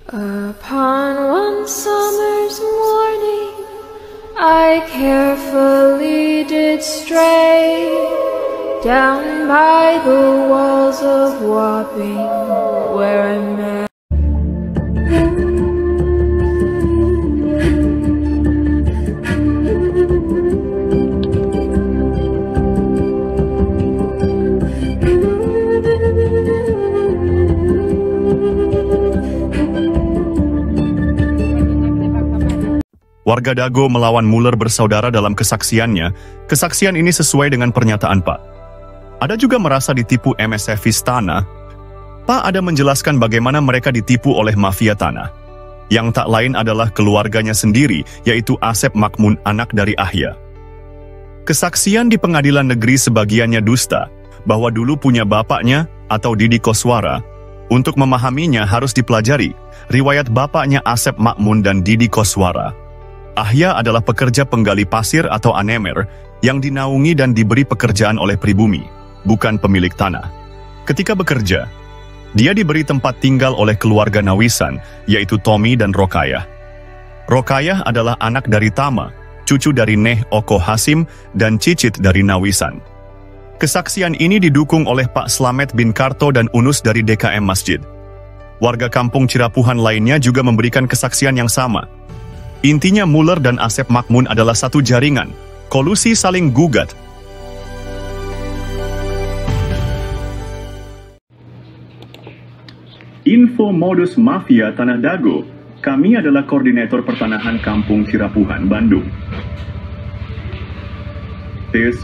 Upon one summer's morning, I carefully did stray down by the walls of Wapping, where I met. Warga Dago melawan Muller bersaudara dalam kesaksiannya. Kesaksian ini sesuai dengan pernyataan Pak. Ada juga merasa ditipu MSFis tanah. Pak ada menjelaskan bagaimana mereka ditipu oleh mafia tanah. Yang tak lain adalah keluarganya sendiri, yaitu Asep Makmun, anak dari Ahya. Kesaksian di pengadilan negeri sebagiannya dusta, bahwa dulu punya bapaknya atau Didi Koswara. Untuk memahaminya harus dipelajari riwayat bapaknya Asep Makmun dan Didi Koswara. Ahya adalah pekerja penggali pasir atau anemer yang dinaungi dan diberi pekerjaan oleh pribumi, bukan pemilik tanah. Ketika bekerja, dia diberi tempat tinggal oleh keluarga Nawisan, yaitu Tommy dan Rokayah. Rokayah adalah anak dari Tama, cucu dari Neh Oko Hasim, dan cicit dari Nawisan. Kesaksian ini didukung oleh Pak Slamet bin Karto dan Unus dari DKM Masjid. Warga kampung Cirapuhan lainnya juga memberikan kesaksian yang sama. Intinya Muller dan Asep Makmun adalah satu jaringan, kolusi saling gugat. Info modus mafia Tanah Dago. Kami adalah koordinator pertanahan kampung Cirapuhan, Bandung. Tes,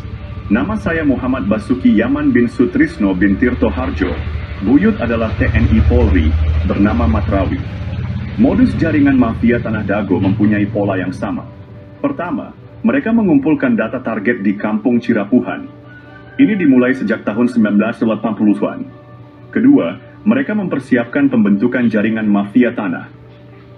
nama saya Muhammad Basuki Yaman bin Sutrisno bin Tirto Harjo. Buyut adalah TNI Polri, bernama Matrawi. Modus jaringan mafia Tanah Dago mempunyai pola yang sama. Pertama, mereka mengumpulkan data target di kampung Cirapuhan. Ini dimulai sejak tahun 1980-an. Kedua, mereka mempersiapkan pembentukan jaringan mafia tanah.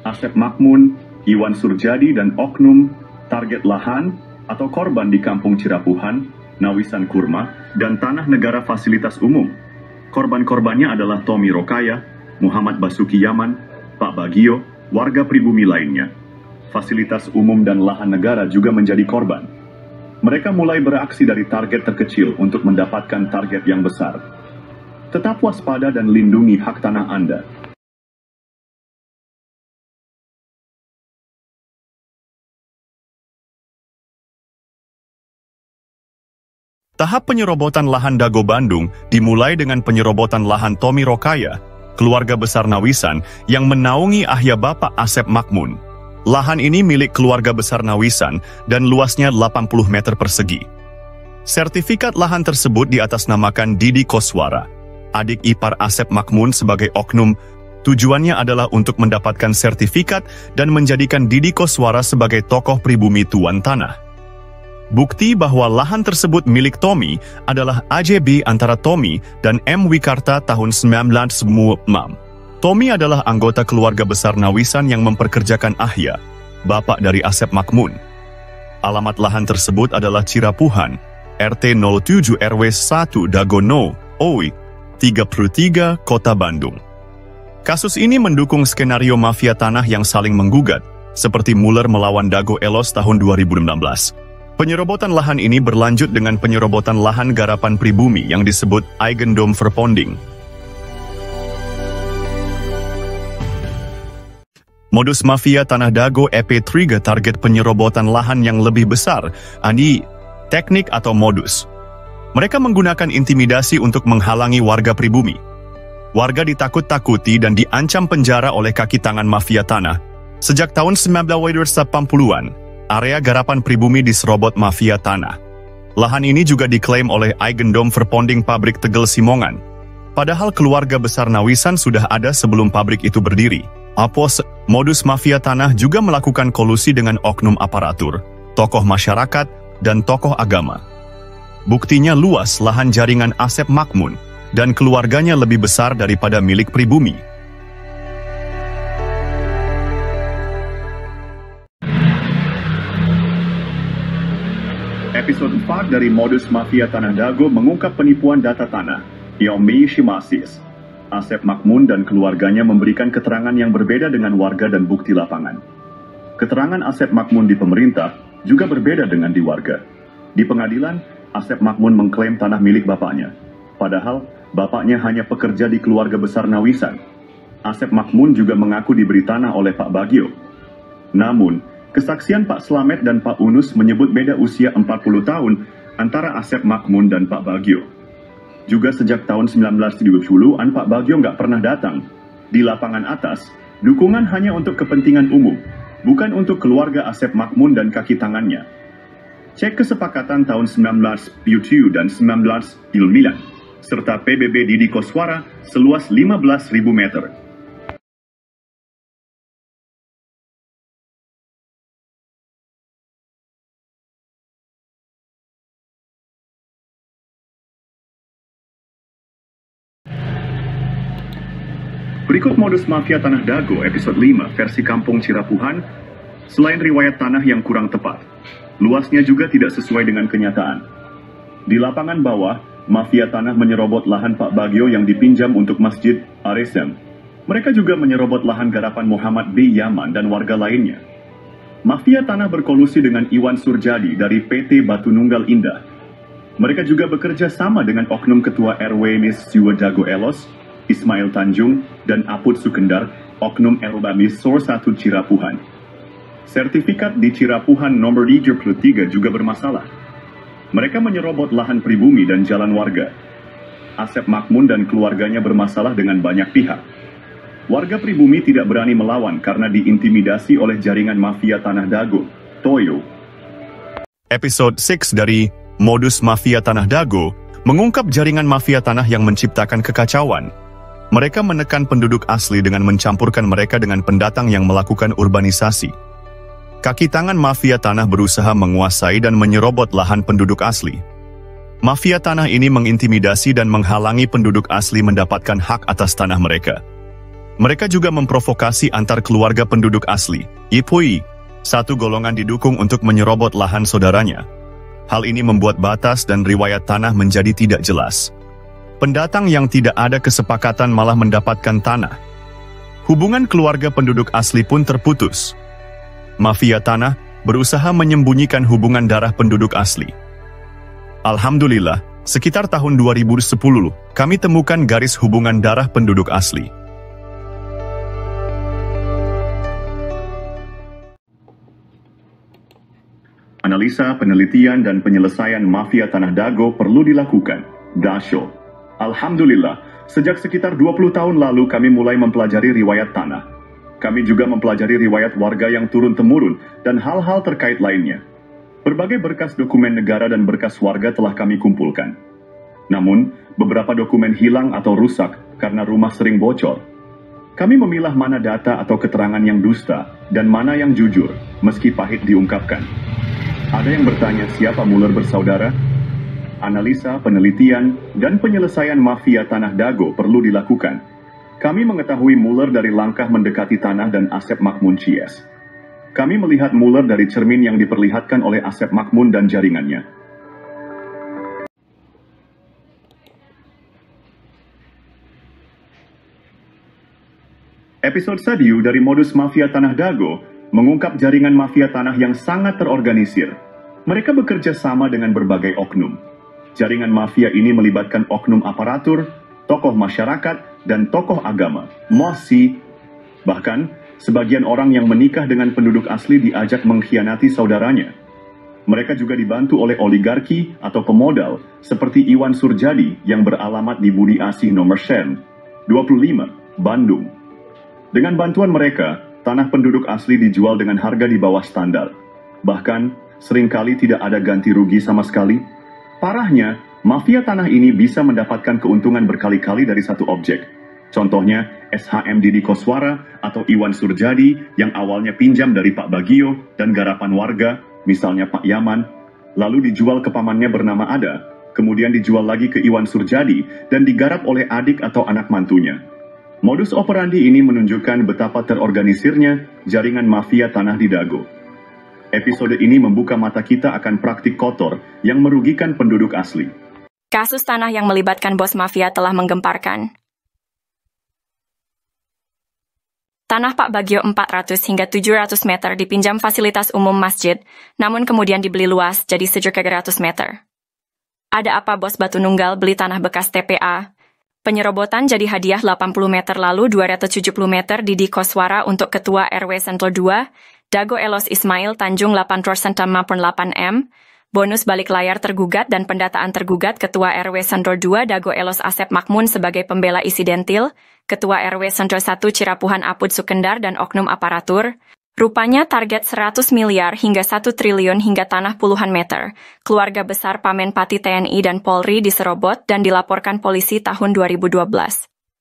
Asep Makmun, Iwan Surjadi, dan oknum, target lahan atau korban di kampung Cirapuhan, Nawisan Kurma, dan tanah negara fasilitas umum. Korban-korbannya adalah Tommy Rokayah, Muhammad Basuki Yaman, Pak Bagio, warga pribumi lainnya. Fasilitas umum dan lahan negara juga menjadi korban. Mereka mulai beraksi dari target terkecil untuk mendapatkan target yang besar. Tetap waspada dan lindungi hak tanah Anda. Tahap penyerobotan lahan Dago Bandung dimulai dengan penyerobotan lahan Tommy Rokayah, keluarga besar Nawisan yang menaungi Ahya Bapak Asep Makmun. Lahan ini milik keluarga besar Nawisan dan luasnya 80 meter persegi. Sertifikat lahan tersebut diatasnamakan Didi Koswara, adik ipar Asep Makmun sebagai oknum. Tujuannya adalah untuk mendapatkan sertifikat dan menjadikan Didi Koswara sebagai tokoh pribumi tuan tanah. Bukti bahwa lahan tersebut milik Tommy adalah AJB antara Tommy dan M. Wikarta tahun 1996. Tommy adalah anggota keluarga besar Nawisan yang memperkerjakan Ahya, bapak dari Asep Makmun. Alamat lahan tersebut adalah Cirapuhan, RT 07 RW 1 Dagono, OI, 33, Kota Bandung. Kasus ini mendukung skenario mafia tanah yang saling menggugat, seperti Muller melawan Dago Elos tahun 2016. Penyerobotan lahan ini berlanjut dengan penyerobotan lahan garapan pribumi yang disebut Eigendom Verponding. Modus mafia Tanah Dago EP3 target penyerobotan lahan yang lebih besar, teknik atau modus. Mereka menggunakan intimidasi untuk menghalangi warga pribumi. Warga ditakut-takuti dan diancam penjara oleh kaki tangan mafia tanah. Sejak tahun 1980-an, area garapan pribumi diserobot mafia tanah. Lahan ini juga diklaim oleh Eigendom Verponding pabrik Tegel Simongan. Padahal keluarga besar Nawisan sudah ada sebelum pabrik itu berdiri. Modus mafia tanah juga melakukan kolusi dengan oknum aparatur, tokoh masyarakat, dan tokoh agama. Buktinya luas lahan jaringan Asep Makmun, dan keluarganya lebih besar daripada milik pribumi. Episode 4 dari Modus Mafia Tanah Dago mengungkap penipuan data tanah. Yomi Shimasis. Asep Makmun dan keluarganya memberikan keterangan yang berbeda dengan warga dan bukti lapangan. Keterangan Asep Makmun di pemerintah juga berbeda dengan di warga. Di pengadilan, Asep Makmun mengklaim tanah milik bapaknya. Padahal, bapaknya hanya pekerja di keluarga besar Nawisan. Asep Makmun juga mengaku diberi tanah oleh Pak Bagio. Namun, kesaksian Pak Slamet dan Pak Unus menyebut beda usia 40 tahun antara Asep Makmun dan Pak Bagio. Juga sejak tahun 1970-an Pak Bagio nggak pernah datang. Di lapangan atas, dukungan hanya untuk kepentingan umum, bukan untuk keluarga Asep Makmun dan kaki tangannya. Cek kesepakatan tahun 1977 dan 1999, serta PBB Didi Koswara seluas 15.000 meter. Berikut Modus Mafia Tanah Dago episode 5 versi Kampung Cirapuhan. Selain riwayat tanah yang kurang tepat, luasnya juga tidak sesuai dengan kenyataan. Di lapangan bawah, mafia tanah menyerobot lahan Pak Bagio yang dipinjam untuk Masjid Aresem. Mereka juga menyerobot lahan garapan Muhammad B. Yaman dan warga lainnya. Mafia tanah berkolusi dengan Iwan Surjadi dari PT Batu Nunggal Indah. Mereka juga bekerja sama dengan oknum Ketua RW Mis Jiwa Dago Elos, Ismail Tanjung, dan Aput Sukendar, oknum Elbamis Sor 1 Cirapuhan. Sertifikat di Cirapuhan nomor 33 juga bermasalah. Mereka menyerobot lahan pribumi dan jalan warga. Asep Makmun dan keluarganya bermasalah dengan banyak pihak. Warga pribumi tidak berani melawan karena diintimidasi oleh jaringan mafia Tanah Dago, Toyo. Episode 6 dari Modus Mafia Tanah Dago mengungkap jaringan mafia tanah yang menciptakan kekacauan. Mereka menekan penduduk asli dengan mencampurkan mereka dengan pendatang yang melakukan urbanisasi. Kaki tangan mafia tanah berusaha menguasai dan menyerobot lahan penduduk asli. Mafia tanah ini mengintimidasi dan menghalangi penduduk asli mendapatkan hak atas tanah mereka. Mereka juga memprovokasi antar keluarga penduduk asli, Ipui, satu golongan didukung untuk menyerobot lahan saudaranya. Hal ini membuat batas dan riwayat tanah menjadi tidak jelas. Pendatang yang tidak ada kesepakatan malah mendapatkan tanah. Hubungan keluarga penduduk asli pun terputus. Mafia tanah berusaha menyembunyikan hubungan darah penduduk asli. Alhamdulillah, sekitar tahun 2010, kami temukan garis hubungan darah penduduk asli. Analisa, penelitian, dan penyelesaian mafia Tanah Dago perlu dilakukan. Dasho. Alhamdulillah, sejak sekitar 20 tahun lalu kami mulai mempelajari riwayat tanah. Kami juga mempelajari riwayat warga yang turun-temurun dan hal-hal terkait lainnya. Berbagai berkas dokumen negara dan berkas warga telah kami kumpulkan. Namun, beberapa dokumen hilang atau rusak karena rumah sering bocor. Kami memilah mana data atau keterangan yang dusta dan mana yang jujur, meski pahit diungkapkan. Ada yang bertanya siapa Muller bersaudara? Analisa, penelitian, dan penyelesaian mafia Tanah Dago perlu dilakukan. Kami mengetahui Muller dari langkah mendekati tanah dan Asep Makmun Cies. Kami melihat Muller dari cermin yang diperlihatkan oleh Asep Makmun dan jaringannya. Episode Sadiu dari Modus Mafia Tanah Dago mengungkap jaringan mafia tanah yang sangat terorganisir. Mereka bekerja sama dengan berbagai oknum. Jaringan mafia ini melibatkan oknum aparatur, tokoh masyarakat, dan tokoh agama, mosi. Bahkan, sebagian orang yang menikah dengan penduduk asli diajak mengkhianati saudaranya. Mereka juga dibantu oleh oligarki atau pemodal, seperti Iwan Surjadi yang beralamat di Budi Asih nomor 25, Bandung. Dengan bantuan mereka, tanah penduduk asli dijual dengan harga di bawah standar. Bahkan, seringkali tidak ada ganti rugi sama sekali. Parahnya, mafia tanah ini bisa mendapatkan keuntungan berkali-kali dari satu objek. Contohnya, SHM Didi Koswara atau Iwan Surjadi yang awalnya pinjam dari Pak Bagio dan garapan warga, misalnya Pak Yaman, lalu dijual ke pamannya bernama Ada, kemudian dijual lagi ke Iwan Surjadi dan digarap oleh adik atau anak mantunya. Modus operandi ini menunjukkan betapa terorganisirnya jaringan mafia tanah di Dago. Episode ini membuka mata kita akan praktik kotor yang merugikan penduduk asli. Kasus tanah yang melibatkan bos mafia telah menggemparkan. Tanah Pak Bagio 400 hingga 700 meter dipinjam fasilitas umum masjid, namun kemudian dibeli luas jadi 700 meter. Ada apa bos Batu Nunggal beli tanah bekas TPA? Penyerobotan jadi hadiah 80 meter lalu 270 meter Didi Koswara untuk Ketua RW Sentul 2, Dago Elos Ismail Tanjung 8% 8M, bonus balik layar tergugat dan pendataan tergugat Ketua RW Sentul 2 Dago Elos Asep Makmun sebagai pembela Isidentil, Ketua RW Sentul 1 Cirapuhan Apud Sukendar dan oknum aparatur. Rupanya target 100 miliar hingga 1 triliun hingga tanah puluhan meter. Keluarga besar Pamen Pati TNI dan Polri diserobot dan dilaporkan polisi tahun 2012.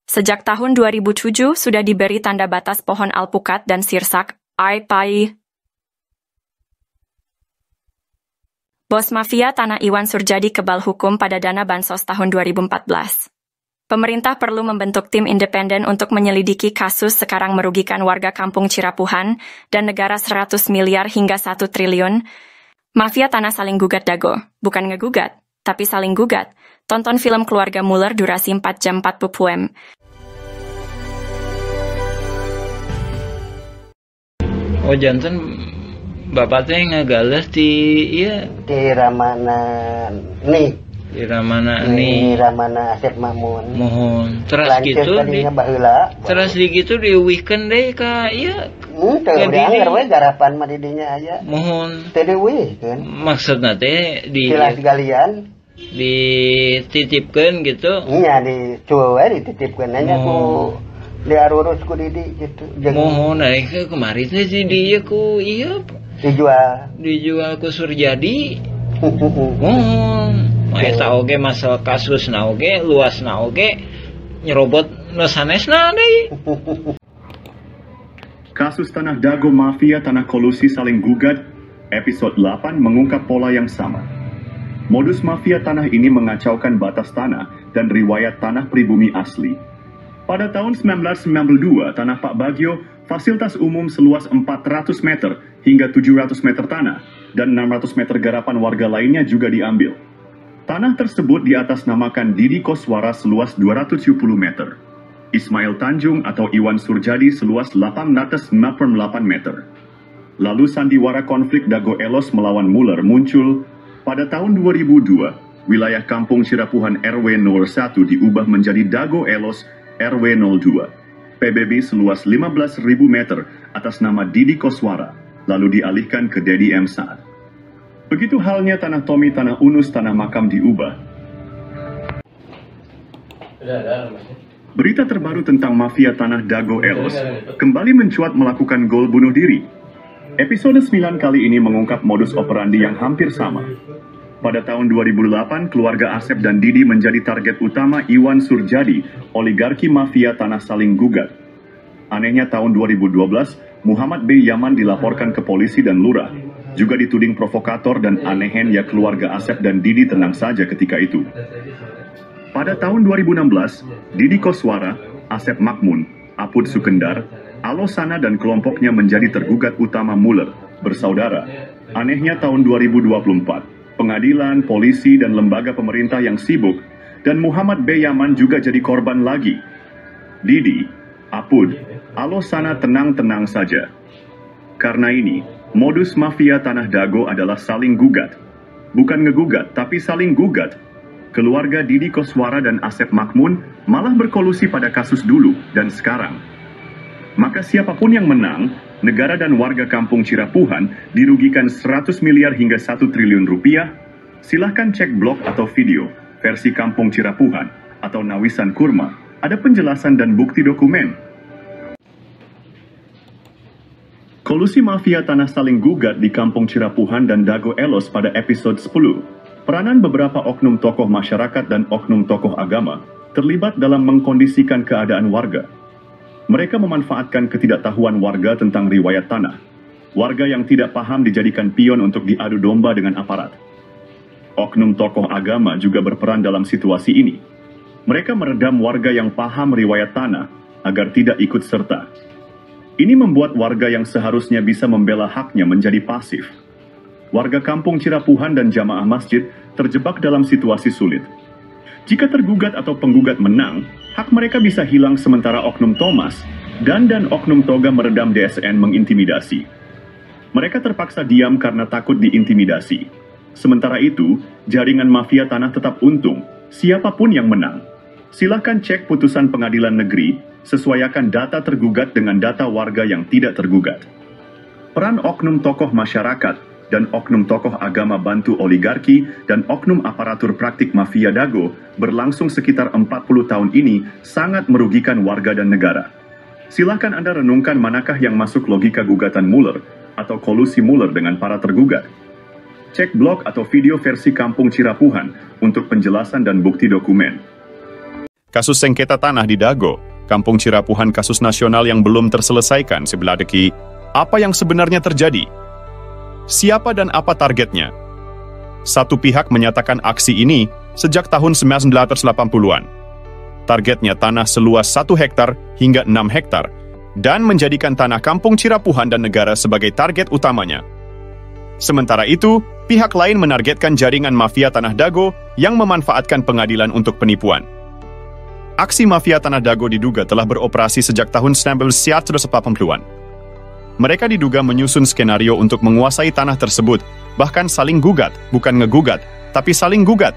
Sejak tahun 2007 sudah diberi tanda batas pohon alpukat dan sirsak, ai-pai. Bos mafia tanah Iwan Surjadi kebal hukum pada dana bansos tahun 2014. Pemerintah perlu membentuk tim independen untuk menyelidiki kasus sekarang merugikan warga kampung Cirapuhan dan negara 100 miliar hingga 1 triliun. Mafia tanah saling gugat Dago, bukan ngegugat, tapi saling gugat. Tonton film Keluarga Muller durasi 4 jam 40 poem. Oh janten bapak teh ngagales di iya di Ramana nih di Ramana nih Ramana Asep Mamun mohon terus lanjut gitu di baheula terus di gitu diuwihkeun deui ka ieu teu dianggar we garapan mah di dinya aya mohon teu diuwihkeun maksudna teh di silas galian dititipkeun gitu nya di cueu we dititipkeun nya ku diarurus ku Didi gitu mohon aing kemarin teh di dieu ku ieu dijual ku Surjadi mohon eta oge masalah kasus na oge luas na oge nyerobot sanesna deui. Kasus tanah Dago Mafia Tanah Kolusi Saling Gugat, episode 8 mengungkap pola yang sama. Modus mafia tanah ini mengacaukan batas tanah dan riwayat tanah pribumi asli. Pada tahun 1992, tanah Pak Bagio, fasilitas umum seluas 400 meter hingga 700 meter tanah dan 600 meter garapan warga lainnya juga diambil. Tanah tersebut diatasnamakan Didi Koswara seluas 270 meter. Ismail Tanjung atau Iwan Surjadi seluas 898 meter. Lalu sandiwara konflik Dago Elos melawan Muller muncul. Pada tahun 2002, wilayah kampung Cirapuhan RW 01 diubah menjadi Dago Elos RW 02. PBB seluas 15.000 meter atas nama Didi Koswara, lalu dialihkan ke Dedi M. Saad. Begitu halnya tanah Tommy, tanah Unus, tanah makam diubah. Berita terbaru tentang mafia tanah Dago Elos kembali mencuat melakukan gol bunuh diri. Episode 9 kali ini mengungkap modus operandi yang hampir sama. Pada tahun 2008, keluarga Asep dan Didi menjadi target utama Iwan Surjadi, oligarki mafia tanah saling gugat. Anehnya tahun 2012, Muhammad B. Yaman dilaporkan ke polisi dan lurah. Juga dituding provokator dan anehen ya keluarga Asep dan Didi tenang saja ketika itu. Pada tahun 2016, Didi Koswara, Asep Makmun, Apud Sukendar, Alosana dan kelompoknya menjadi tergugat utama Muller, bersaudara. Anehnya tahun 2024, pengadilan, polisi, dan lembaga pemerintah yang sibuk, dan Muhammad B. Yaman juga jadi korban lagi. Didi, Apud, Alosana tenang-tenang saja. Karena ini, modus mafia tanah Dago adalah saling gugat. Bukan ngegugat, tapi saling gugat. Keluarga Didi Koswara dan Asep Makmun malah berkolusi pada kasus dulu dan sekarang. Maka siapapun yang menang, negara dan warga kampung Cirapuhan dirugikan 100 miliar hingga 1 triliun rupiah. Silahkan cek blog atau video, versi kampung Cirapuhan atau Nawisan Kurma. Ada penjelasan dan bukti dokumen. Kolusi mafia tanah saling gugat di kampung Cirapuhan dan Dago Elos pada episode 10. Peranan beberapa oknum tokoh masyarakat dan oknum tokoh agama terlibat dalam mengkondisikan keadaan warga. Mereka memanfaatkan ketidaktahuan warga tentang riwayat tanah. Warga yang tidak paham dijadikan pion untuk diadu domba dengan aparat. Oknum tokoh agama juga berperan dalam situasi ini. Mereka meredam warga yang paham riwayat tanah agar tidak ikut serta. Ini membuat warga yang seharusnya bisa membela haknya menjadi pasif. warga kampung Cirapuhan dan jamaah masjid terjebak dalam situasi sulit. Jika tergugat atau penggugat menang, hak mereka bisa hilang sementara oknum Thomas dan oknum Toga meredam DSN mengintimidasi. Mereka terpaksa diam karena takut diintimidasi. Sementara itu, jaringan mafia tanah tetap untung, siapapun yang menang. Silahkan cek putusan pengadilan negeri, sesuaikan data tergugat dengan data warga yang tidak tergugat. Peran oknum tokoh masyarakat dan oknum tokoh agama bantu oligarki dan oknum aparatur praktik mafia dago berlangsung sekitar 40 tahun ini sangat merugikan warga dan negara. Silahkan Anda renungkan manakah yang masuk logika gugatan Mueller atau kolusi Mueller dengan para tergugat. Cek blog atau video versi Kampung Cirapuhan untuk penjelasan dan bukti dokumen. Kasus sengketa tanah di Dago, Kampung Cirapuhan kasus nasional yang belum terselesaikan sebelah deki. Apa yang sebenarnya terjadi? Siapa dan apa targetnya? Satu pihak menyatakan aksi ini sejak tahun 1980-an. Targetnya tanah seluas 1 hektar hingga 6 hektar, dan menjadikan tanah Kampung Cirapuhan dan negara sebagai target utamanya. Sementara itu, pihak lain menargetkan jaringan mafia tanah Dago yang memanfaatkan pengadilan untuk penipuan. Aksi mafia tanah Dago diduga telah beroperasi sejak tahun 1980-an. Mereka diduga menyusun skenario untuk menguasai tanah tersebut, bahkan saling gugat, bukan ngegugat, tapi saling gugat.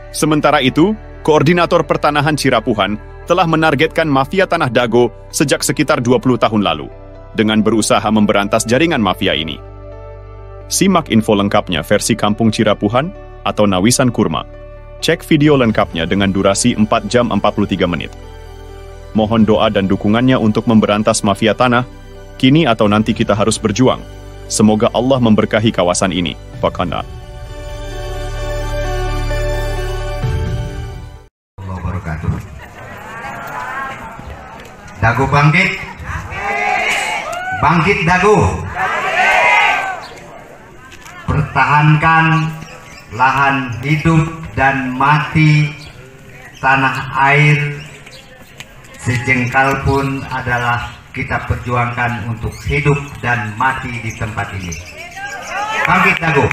Sementara itu, Koordinator Pertanahan Cirapuhan telah menargetkan mafia tanah Dago sejak sekitar 20 tahun lalu, dengan berusaha memberantas jaringan mafia ini. Simak info lengkapnya versi Kampung Cirapuhan atau Nawisan Kurma. Cek video lengkapnya dengan durasi 4 jam 43 menit. Mohon doa dan dukungannya untuk memberantas mafia tanah, kini atau nanti kita harus berjuang. Semoga Allah memberkahi kawasan ini. Fakana. Dago bangkit. Bangkit Dago. Pertahankan lahan hidup dan mati tanah air sejengkal pun adalah kita perjuangkan untuk hidup dan mati di tempat ini. Bangkit Dago.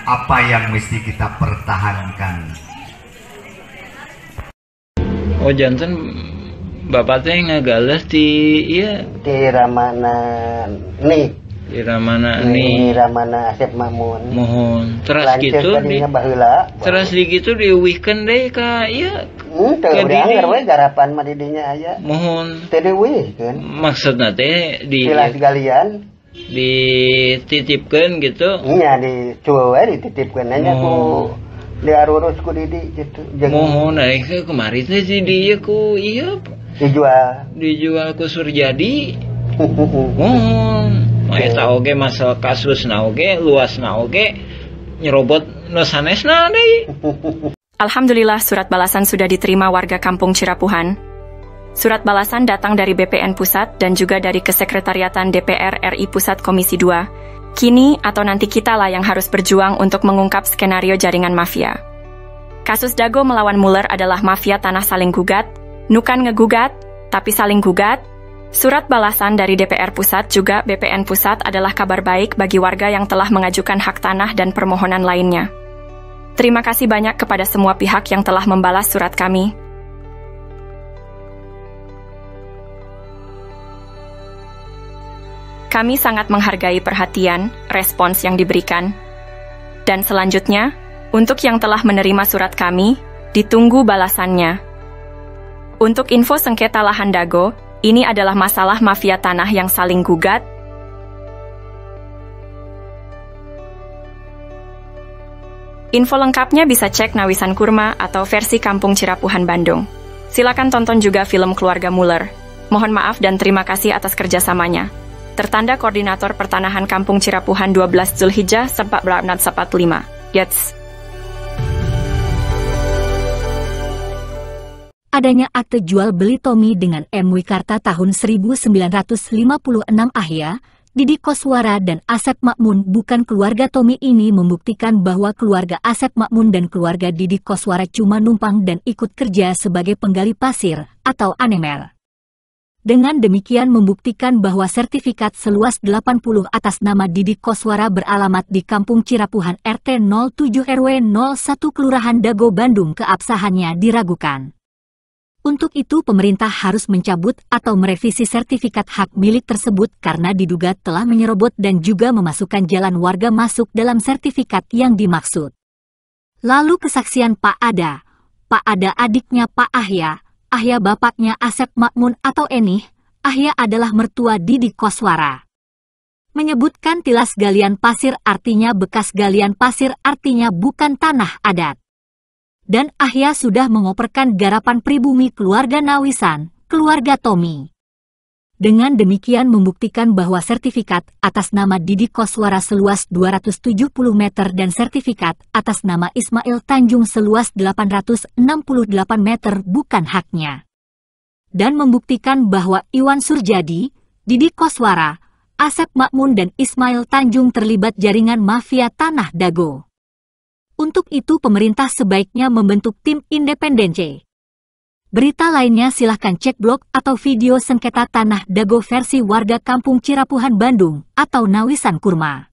Apa yang mesti kita pertahankan? Oh janten bapak teh ngagales di iya Di Ramana nih. di Ramana Di nih Ramana Asep Mamun. mohon terus Lanceuk gitu di tadinya baheula. terus di gitu di weekend deh ka iya Teu Ke urang diri. we garapan mah di dinya aya. mohon Teu diweuhkeun. maksudna teh di Silas galian. dititipkeun gitu Nya di cueu we dititipkeun nya ku diarurus ku Didi gitu. Jeung mohon kemarin teh si dia ku iya dijual ku Surjadi mohon eta oge masalah kasusna oge luasna oge nyerobot nu sanesna deui. Alhamdulillah surat balasan sudah diterima warga Kampung Cirapuhan. Surat balasan datang dari BPN Pusat dan juga dari Kesekretariatan DPR RI Pusat Komisi 2. Kini atau nanti kitalah yang harus berjuang untuk mengungkap skenario jaringan mafia. Kasus Dago melawan Mueller adalah mafia tanah saling gugat, nukan ngegugat, tapi saling gugat. Surat balasan dari DPR Pusat juga BPN Pusat adalah kabar baik bagi warga yang telah mengajukan hak tanah dan permohonan lainnya. Terima kasih banyak kepada semua pihak yang telah membalas surat kami. Kami sangat menghargai perhatian, respons yang diberikan. Dan selanjutnya, untuk yang telah menerima surat kami, ditunggu balasannya. Untuk info sengketa lahan Dago, ini adalah masalah mafia tanah yang saling gugat. Info lengkapnya bisa cek Nawisan Kurma atau versi Kampung Cirapuhan Bandung. Silakan tonton juga film Keluarga Mueller. Mohon maaf dan terima kasih atas kerjasamanya. Tertanda Koordinator Pertanahan Kampung Cirapuhan 12 Zulhijjah 1445. Yats. Adanya akte jual beli Tommy dengan M. Wikarta tahun 1956 Ahya Didi Koswara dan Asep Makmun bukan keluarga Tommy ini membuktikan bahwa keluarga Asep Makmun dan keluarga Didi Koswara cuma numpang dan ikut kerja sebagai penggali pasir atau anemer. Dengan demikian membuktikan bahwa sertifikat seluas 80 atas nama Didi Koswara beralamat di Kampung Cirapuhan RT 07 RW 01 Kelurahan Dago Bandung keabsahannya diragukan. Untuk itu pemerintah harus mencabut atau merevisi sertifikat hak milik tersebut karena diduga telah menyerobot dan juga memasukkan jalan warga masuk dalam sertifikat yang dimaksud. Lalu kesaksian Pak Ada adiknya Pak Ahya bapaknya Asep Makmun atau Enih, Ahya adalah mertua Didi Koswara. Menyebutkan tilas galian pasir artinya bekas galian pasir artinya bukan tanah adat. Dan Ahya sudah mengoperkan garapan pribumi keluarga Nawisan, keluarga Tommy. Dengan demikian membuktikan bahwa sertifikat atas nama Didi Koswara seluas 270 meter dan sertifikat atas nama Ismail Tanjung seluas 868 meter bukan haknya. Dan membuktikan bahwa Iwan Surjadi, Didi Koswara, Asep Makmun dan Ismail Tanjung terlibat jaringan mafia Tanah Dago. Untuk itu pemerintah sebaiknya membentuk tim independen C. Berita lainnya silahkan cek blog atau video sengketa Tanah Dago versi warga Kampung Cirapuhan Bandung atau Nawisan Kurma.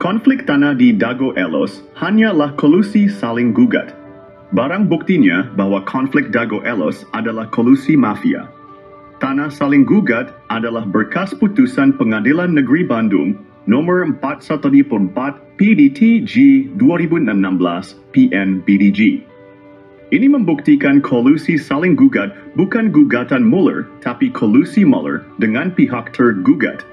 Konflik tanah di Dago Elos hanyalah kolusi saling gugat. Barang buktinya bahwa konflik Dago Elos adalah kolusi mafia. Tanah saling gugat adalah berkas putusan Pengadilan Negeri Bandung nomor 414 PDT G 2016 PN BDG. Ini membuktikan kolusi saling gugat bukan gugatan Mueller, tapi kolusi Mueller dengan pihak tergugat.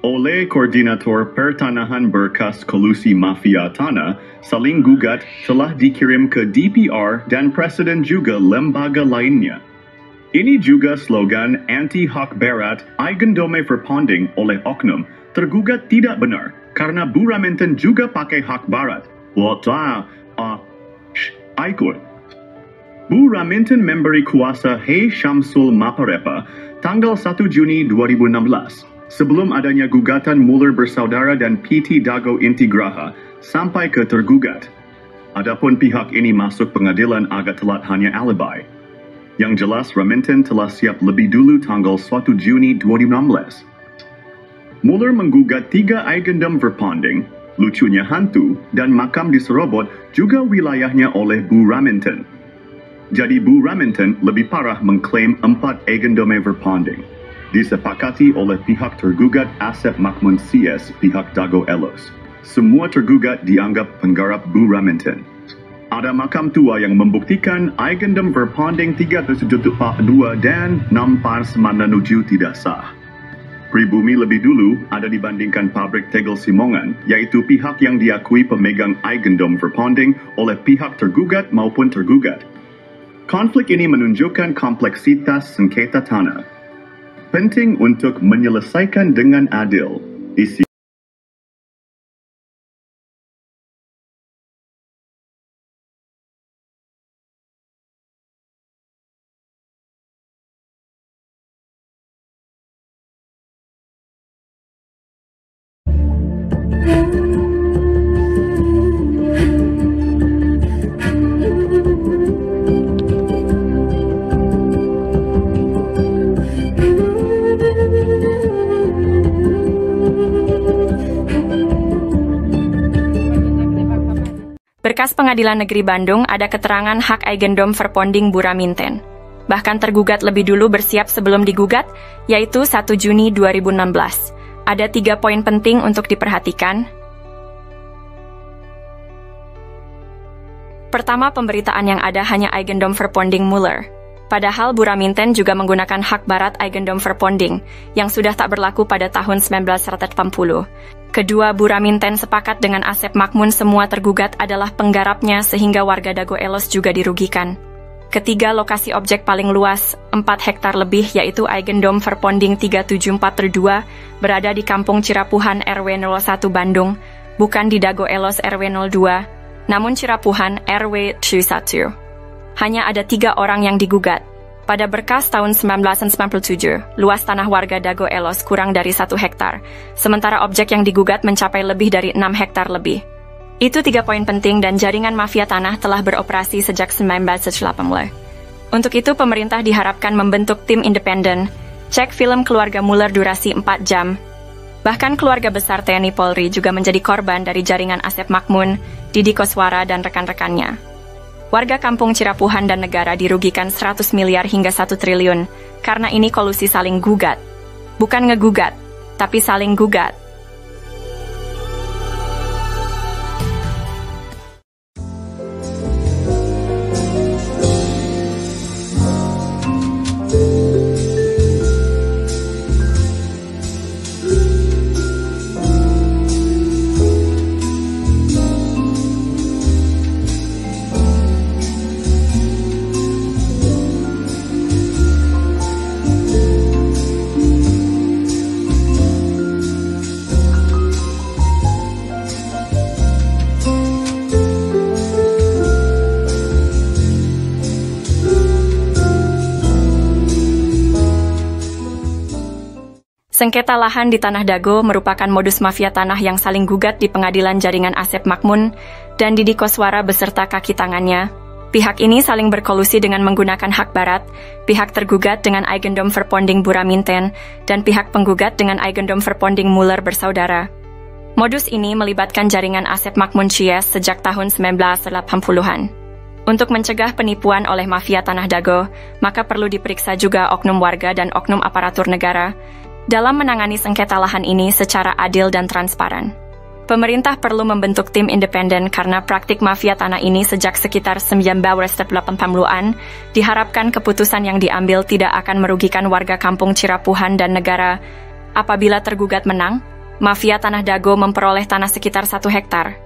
Oleh Koordinator Pertanahan berkas kolusi mafia tanah, saling gugat telah dikirim ke DPR dan Presiden juga lembaga lainnya. Ini juga slogan anti-hak barat Eigendome Verpanding oleh oknum tergugat tidak benar karena Bu Raminten juga pakai hak barat. Ikut. Bu Raminten memberi kuasa Hei Syamsul Maparepa tanggal 1 Juni 2016. Sebelum adanya gugatan Mueller bersaudara dan PT Dago Intigraha, sampai ke tergugat. Adapun pihak ini masuk pengadilan agak telat hanya alibi. Yang jelas Remington telah siap lebih dulu tanggal 1 Juni 2016. Mueller menggugat 3 eigendom verpanding, lucunya hantu, dan makam di Serobot juga wilayahnya oleh Bu Remington. Jadi Bu Remington lebih parah mengklaim 4 eigendom verpanding. Disepakati oleh pihak tergugat Asep Makmun CS pihak Dago Elos. Semua tergugat dianggap penggarap Bu Remington. Ada makam tua yang membuktikan eigendom verpanding 372 dan 6 tidak sah. Pribumi lebih dulu ada dibandingkan pabrik tegel Simongan, yaitu pihak yang diakui pemegang eigendom verpanding oleh pihak tergugat maupun tergugat. Konflik ini menunjukkan kompleksitas sengketa tanah. Penting untuk menyelesaikan dengan adil. Isi Berkas Pengadilan Negeri Bandung ada keterangan hak eigendom verpanding Bu Remington. Bahkan tergugat lebih dulu bersiap sebelum digugat, yaitu 1 Juni 2016. Ada 3 poin penting untuk diperhatikan. Pertama, pemberitaan yang ada hanya eigendom verpanding Mueller. Padahal Bu Remington juga menggunakan hak barat eigendom verpanding, yang sudah tak berlaku pada tahun 1980. Kedua, Bu Remington sepakat dengan Asep Makmun semua tergugat adalah penggarapnya sehingga warga Dago Elos juga dirugikan. Ketiga, lokasi objek paling luas, 4 hektar lebih yaitu eigendom verpanding 374-2, berada di Kampung Cirapuhan RW 01 Bandung, bukan di Dago Elos RW 02, namun Cirapuhan RW 1. Hanya ada 3 orang yang digugat. Pada berkas tahun 1997, luas tanah warga Dago Elos kurang dari 1 hektar, sementara objek yang digugat mencapai lebih dari 6 hektar lebih. Itu 3 poin penting dan jaringan mafia tanah telah beroperasi sejak 1980. Untuk itu, pemerintah diharapkan membentuk tim independen, cek film keluarga Mueller durasi 4 jam. Bahkan keluarga besar TNI Polri juga menjadi korban dari jaringan Asep Makmun, Didi Koswara, dan rekan-rekannya. Warga Kampung Cirapuhan dan negara dirugikan 100 miliar hingga 1 triliun, karena ini kolusi saling gugat. Bukan ngegugat, tapi saling gugat. Sengketa lahan di Tanah Dago merupakan modus mafia tanah yang saling gugat di pengadilan jaringan Asep Makmun dan Didi Koswara beserta kaki tangannya. Pihak ini saling berkolusi dengan menggunakan hak barat, pihak tergugat dengan eigendom verpanding Bu Remington, dan pihak penggugat dengan eigendom verpanding Mueller bersaudara. Modus ini melibatkan jaringan Asep Makmun Cies sejak tahun 1980-an. Untuk mencegah penipuan oleh mafia Tanah Dago, maka perlu diperiksa juga oknum warga dan oknum aparatur negara dalam menangani sengketa lahan ini secara adil dan transparan. Pemerintah perlu membentuk tim independen karena praktik mafia tanah ini sejak sekitar 1980-an, diharapkan keputusan yang diambil tidak akan merugikan warga Kampung Cirapuhan dan negara. Apabila tergugat menang, mafia Tanah Dago memperoleh tanah sekitar 1 hektar.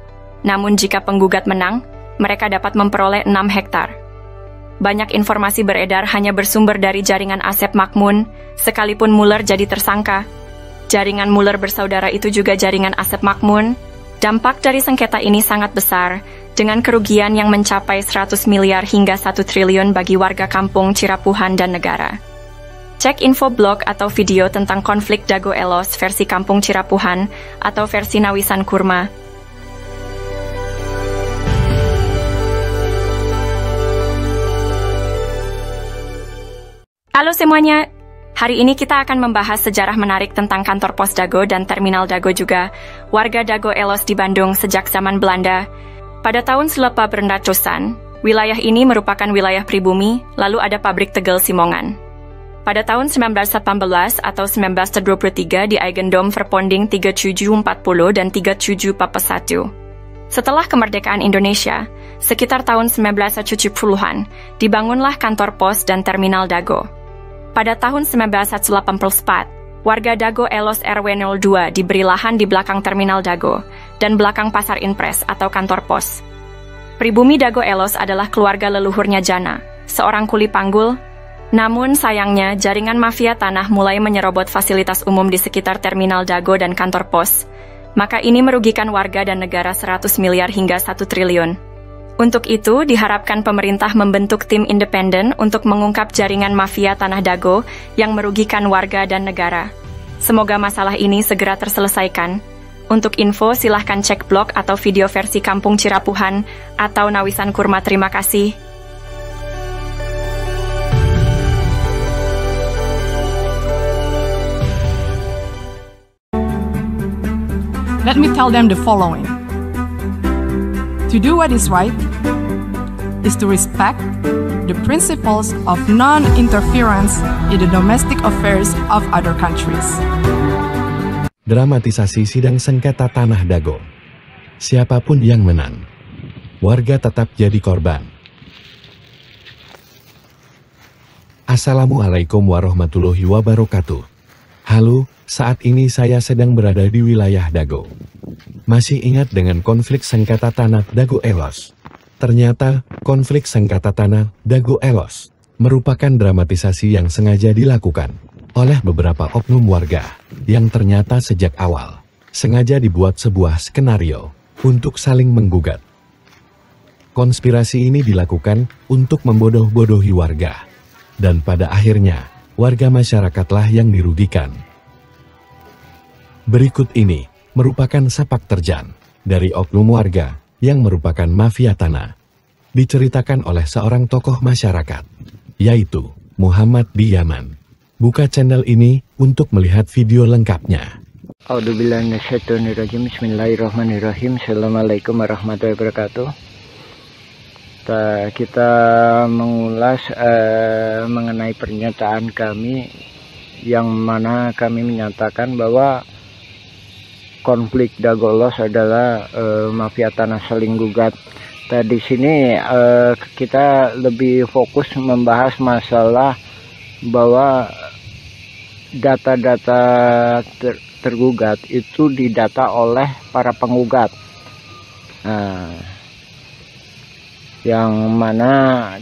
Namun jika penggugat menang, mereka dapat memperoleh 6 hektar. Banyak informasi beredar hanya bersumber dari jaringan Asep Makmun, sekalipun Mueller jadi tersangka. Jaringan Mueller bersaudara itu juga jaringan Asep Makmun. Dampak dari sengketa ini sangat besar, dengan kerugian yang mencapai 100 miliar hingga 1 triliun bagi warga Kampung Cirapuhan dan negara. Cek info blog atau video tentang konflik Dago Elos versi Kampung Cirapuhan atau versi Nawisan Kurma. Halo semuanya, hari ini kita akan membahas sejarah menarik tentang kantor pos Dago dan terminal Dago juga, warga Dago Elos di Bandung sejak zaman Belanda. Pada tahun 1800-an, wilayah ini merupakan wilayah pribumi, lalu ada pabrik tegel Simongan. Pada tahun 1918 atau 1923 di Eigendom Verponding 3740 dan 3741. Setelah kemerdekaan Indonesia, sekitar tahun 1970-an, dibangunlah kantor pos dan terminal Dago. Pada tahun 1984, warga Dago Elos RW 02 diberi lahan di belakang terminal Dago dan belakang pasar Inpres atau kantor pos. Pribumi Dago Elos adalah keluarga leluhurnya Jana, seorang kuli panggul. Namun sayangnya, jaringan mafia tanah mulai menyerobot fasilitas umum di sekitar terminal Dago dan kantor pos. Maka ini merugikan warga dan negara 100 miliar hingga 1 triliun. Untuk itu, diharapkan pemerintah membentuk tim independen untuk mengungkap jaringan mafia tanah Dago yang merugikan warga dan negara. Semoga masalah ini segera terselesaikan. Untuk info, silahkan cek blog atau video versi Kampung Cirapuhan atau Nawisan Kurma. Terima kasih. Let me tell them the following. To do what is right is to respect the principles of non-interference in the domestic affairs of other countries. Dramatisasi sidang sengketa tanah Dago. Siapapun yang menang, warga tetap jadi korban. Assalamualaikum warahmatullahi wabarakatuh. Halo, saat ini saya sedang berada di wilayah Dago. Masih ingat dengan konflik sengketa tanah Dago Elos? Ternyata, konflik sengketa tanah Dago Elos merupakan dramatisasi yang sengaja dilakukan oleh beberapa oknum warga yang ternyata sejak awal sengaja dibuat sebuah skenario untuk saling menggugat. Konspirasi ini dilakukan untuk membodoh-bodohi warga, dan pada akhirnya warga masyarakatlah yang dirugikan. Berikut ini merupakan sepak terjang dari oknum warga yang merupakan mafia tanah. Diceritakan oleh seorang tokoh masyarakat, yaitu Muhammad di Yaman. Buka channel ini untuk melihat video lengkapnya. A'udzubillahiminasyaitonirrajim. Bismillahirrahmanirrahim. Assalamualaikum warahmatullahi wabarakatuh. Kita mengulas mengenai pernyataan kami yang mana kami menyatakan bahwa konflik Dago Elos adalah mafia tanah saling gugat. Di sini kita lebih fokus membahas masalah bahwa data-data tergugat itu didata oleh para penggugat. Yang mana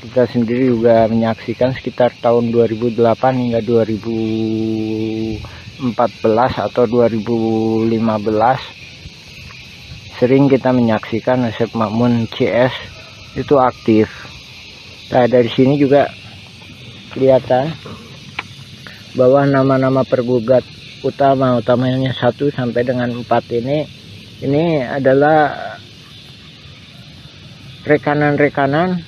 kita sendiri juga menyaksikan sekitar tahun 2008 hingga 2014 atau 2015 sering kita menyaksikan Asep Makmun CS itu aktif. Nah, dari sini juga kelihatan bahwa nama-nama pergugat utamanya 1 sampai dengan 4 ini adalah rekanan-rekanan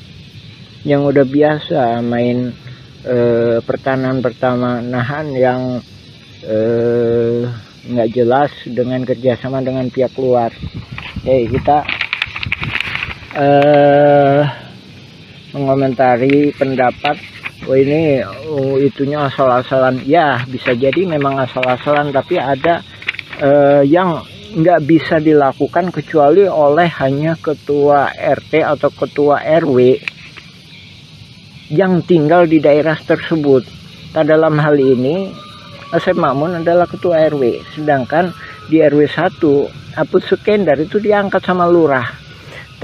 yang udah biasa main pertanahan yang nggak jelas dengan kerjasama dengan pihak luar. Kita mengomentari pendapat ini itunya asal-asalan. Ya, bisa jadi memang asal-asalan, tapi ada yang nggak bisa dilakukan kecuali oleh hanya ketua RT atau ketua RW yang tinggal di daerah tersebut. Nah, dalam hal ini Asep Makmun adalah ketua RW, sedangkan di RW 1 Aput Sukendar itu diangkat sama lurah.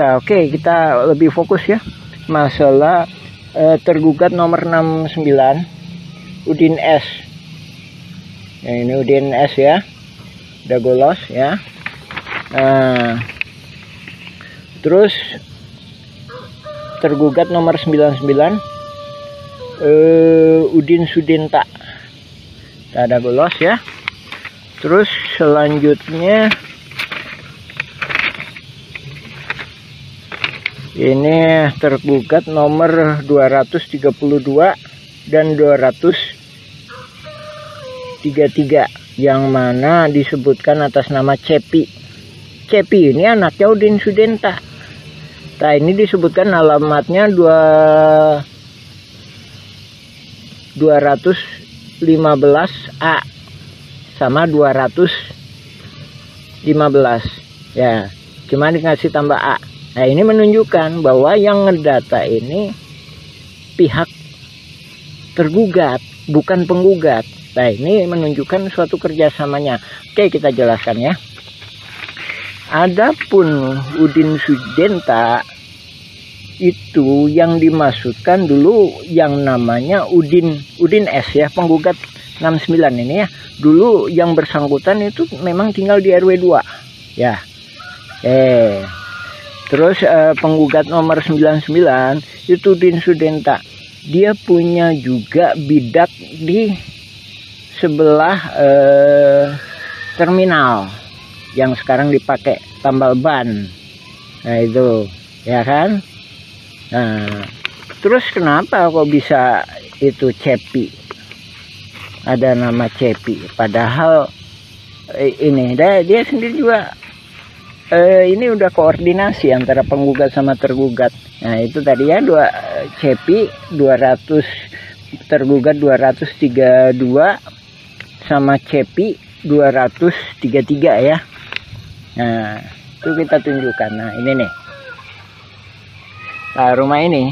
Nah, oke, kita lebih fokus ya masalah tergugat nomor 69 Udin S. Ya, ini Udin S ya, Dago Elos ya. Terus tergugat nomor 99 Udin Sudinta, Dago Elos ya. Terus selanjutnya ini tergugat nomor 232 dan 233 yang mana disebutkan atas nama Cepi. Cepi ini anaknya Udin Sudenta. Nah, ini disebutkan alamatnya 215A sama 215 ya, cuma dikasih tambah A. Nah, ini menunjukkan bahwa yang ngedata ini pihak tergugat, bukan penggugat. Nah, ini menunjukkan suatu kerjasamanya. Oke, kita jelaskan ya. Adapun Udin Sudenta itu yang dimaksudkan dulu yang namanya Udin S ya, penggugat 69 ini ya. Dulu yang bersangkutan itu memang tinggal di RW 2 ya. Terus penggugat nomor 99 itu Udin Sudenta. Dia punya juga bidak di sebelah terminal yang sekarang dipakai tambal ban. Nah, itu ya kan. Nah, terus kenapa kok bisa itu Cepi? Ada nama Cepi, padahal ini dia sendiri juga ini udah koordinasi antara penggugat sama tergugat. Nah, itu tadi ya, Cepi 200, tergugat 232 sama Cepi 233 ya. Nah, itu kita tunjukkan. Nah, ini nih. Nah, rumah ini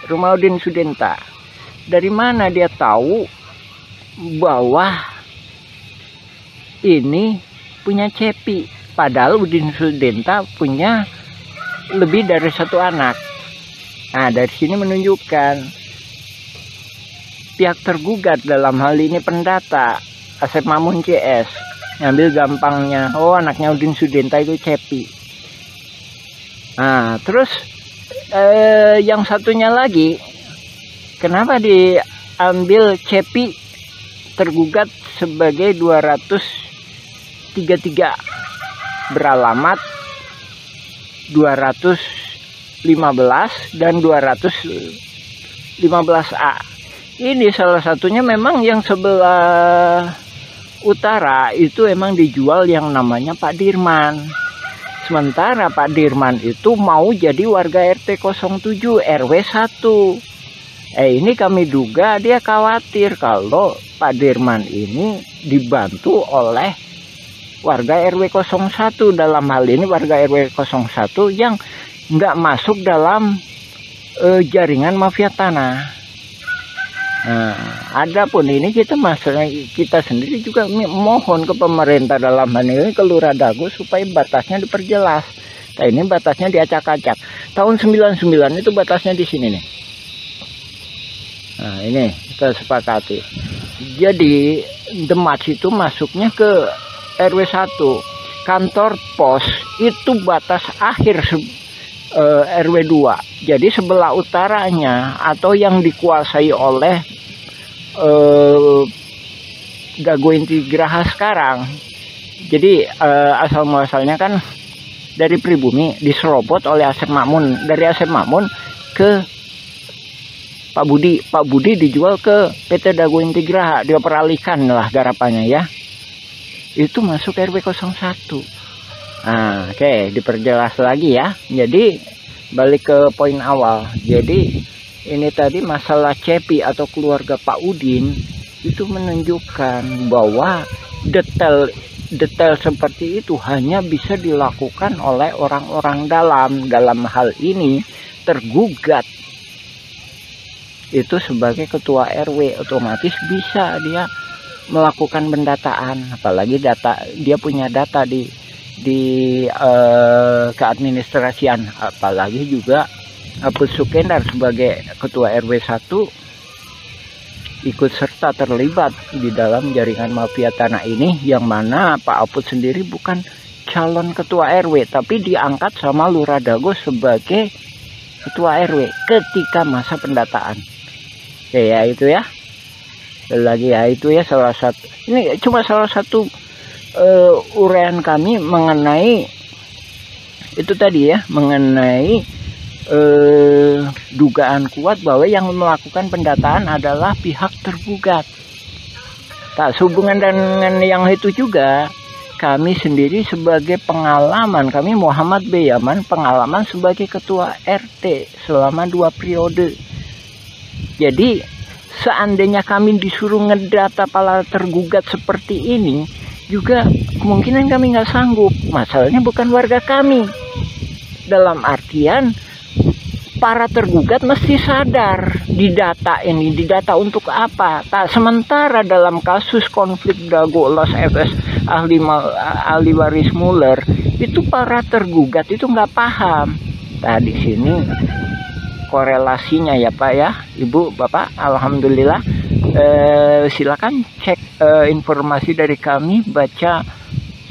rumah Udin Sudenta. Dari mana dia tahu bahwa ini punya Cepi? Padahal Udin Sudenta punya lebih dari satu anak. Nah, dari sini menunjukkan pihak tergugat, dalam hal ini pendata Asep Makmun CS, ngambil gampangnya, oh anaknya Udin Sudenta itu Cepi. Nah, terus yang satunya lagi, kenapa diambil Cepi tergugat sebagai 233 beralamat 215 dan 215A? Ini salah satunya memang yang sebelah utara itu emang dijual yang namanya Pak Dirman. Sementara Pak Dirman itu mau jadi warga RT 07 RW 1. Ini kami duga dia khawatir kalau Pak Dirman ini dibantu oleh warga RW 01. Dalam hal ini warga RW 01 yang nggak masuk dalam jaringan mafia tanah. Nah, adapun ini kita sendiri juga mohon ke pemerintah, dalam hal ini ke Lurah Dago, supaya batasnya diperjelas. Nah, ini batasnya diacak-acak. Tahun 99 itu batasnya di sini nih. Nah, ini kita sepakati. Jadi Demak itu masuknya ke RW 1. Kantor pos itu batas akhir RW 2. Jadi sebelah utaranya atau yang dikuasai oleh Dago Inti Graha sekarang. Jadi asal muasalnya kan dari pribumi diserobot oleh Asep Makmun. Dari Asep Makmun ke Pak Budi. Pak Budi dijual ke PT Dago Inti Graha. Dia peralihkan lah garapannya ya. Itu masuk RW 01. Nah, oke, diperjelas lagi ya. Jadi balik ke poin awal. Jadi ini tadi masalah Cepi atau keluarga Pak Udin itu menunjukkan bahwa detail seperti itu hanya bisa dilakukan oleh orang-orang dalam hal ini tergugat itu sebagai ketua RW, otomatis bisa dia melakukan pendataan, apalagi dia punya data di keadministrasian, apalagi juga Apus Sukendar sebagai ketua RW 1 ikut serta terlibat di dalam jaringan mafia tanah ini, yang mana Pak Apus sendiri bukan calon ketua RW tapi diangkat sama Lurah Dago sebagai ketua RW ketika masa pendataan. Oke ya, itu ya. Lagi ya, itu ya salah satu, ini cuma salah satu uraian kami mengenai itu tadi ya, mengenai dugaan kuat bahwa yang melakukan pendataan adalah pihak tergugat. Tak sehubungan dengan yang itu juga, kami sendiri sebagai pengalaman, kami Muhammad B. Yaman, pengalaman sebagai ketua RT selama 2 periode. Jadi seandainya kami disuruh ngedata para tergugat seperti ini, juga kemungkinan kami nggak sanggup. Masalahnya bukan warga kami. Dalam artian para tergugat mesti sadar didata ini, didata untuk apa? Tak sementara dalam kasus konflik Dago Elos FS ahli waris Muller, itu para tergugat itu nggak paham. Nah di sini korelasinya ya Pak ya, Ibu, Bapak, alhamdulillah. Silakan cek informasi dari kami, baca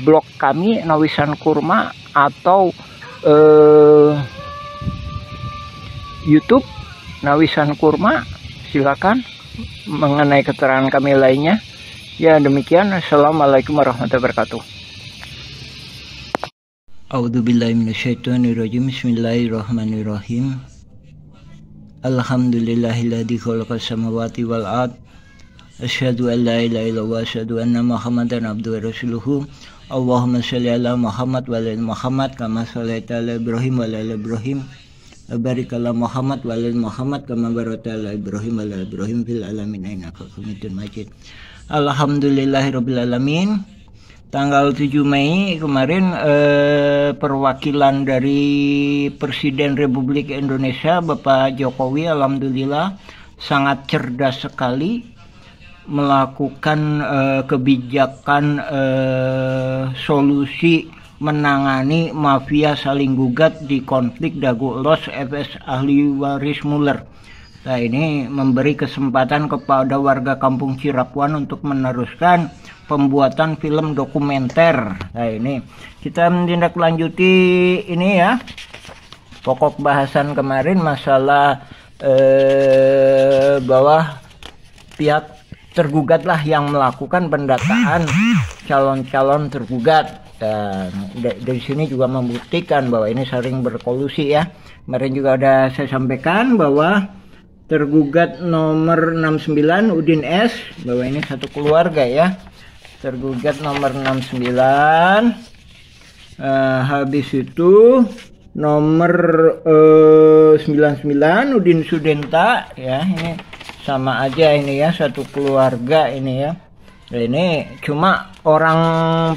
blog kami Nawisan Kurma atau YouTube Nawisan Kurma, silakan mengenai keterangan kami lainnya. Ya demikian, assalamualaikum warahmatullahi wabarakatuh. A'udzubillahi minasyaitonirrajim. Bismillahirrahmanirrahim. Alhamdulillahilladzi khalaqas samawati wal ard. Asyhadu an la ilaha illallah wa asyhadu anna Muhammadan abduhu wa rasuluhu. Allahumma shalli ala Muhammad wa ala Muhammad kama shallaita ala Ibrahim wa ala Ibrahim. Barik ala Muhammad wa ala Muhammad kama barakta ala Ibrahim wa ala Ibrahim fil alamin innaka Hamidum Majid. Alhamdulillahirabbil alamin. Tanggal 7 Mei kemarin perwakilan dari Presiden Republik Indonesia Bapak Jokowi alhamdulillah sangat cerdas sekali melakukan kebijakan solusi menangani mafia saling gugat di konflik Dago Elos FS ahli waris Muller. Nah ini memberi kesempatan kepada warga kampung Cirakwan untuk meneruskan pembuatan film dokumenter. Nah ini kita menindaklanjuti ini ya, pokok bahasan kemarin masalah bahwa pihak tergugatlah yang melakukan pendataan calon-calon tergugat. Dan dari sini juga membuktikan bahwa ini saling berkolusi ya. Kemarin juga ada saya sampaikan bahwa tergugat nomor 69 Udin S, bahwa ini satu keluarga ya. Tergugat nomor 69, habis itu nomor 99 Udin Sudenta ya, ini sama aja ini ya, satu keluarga ini ya. Nah, ini cuma orang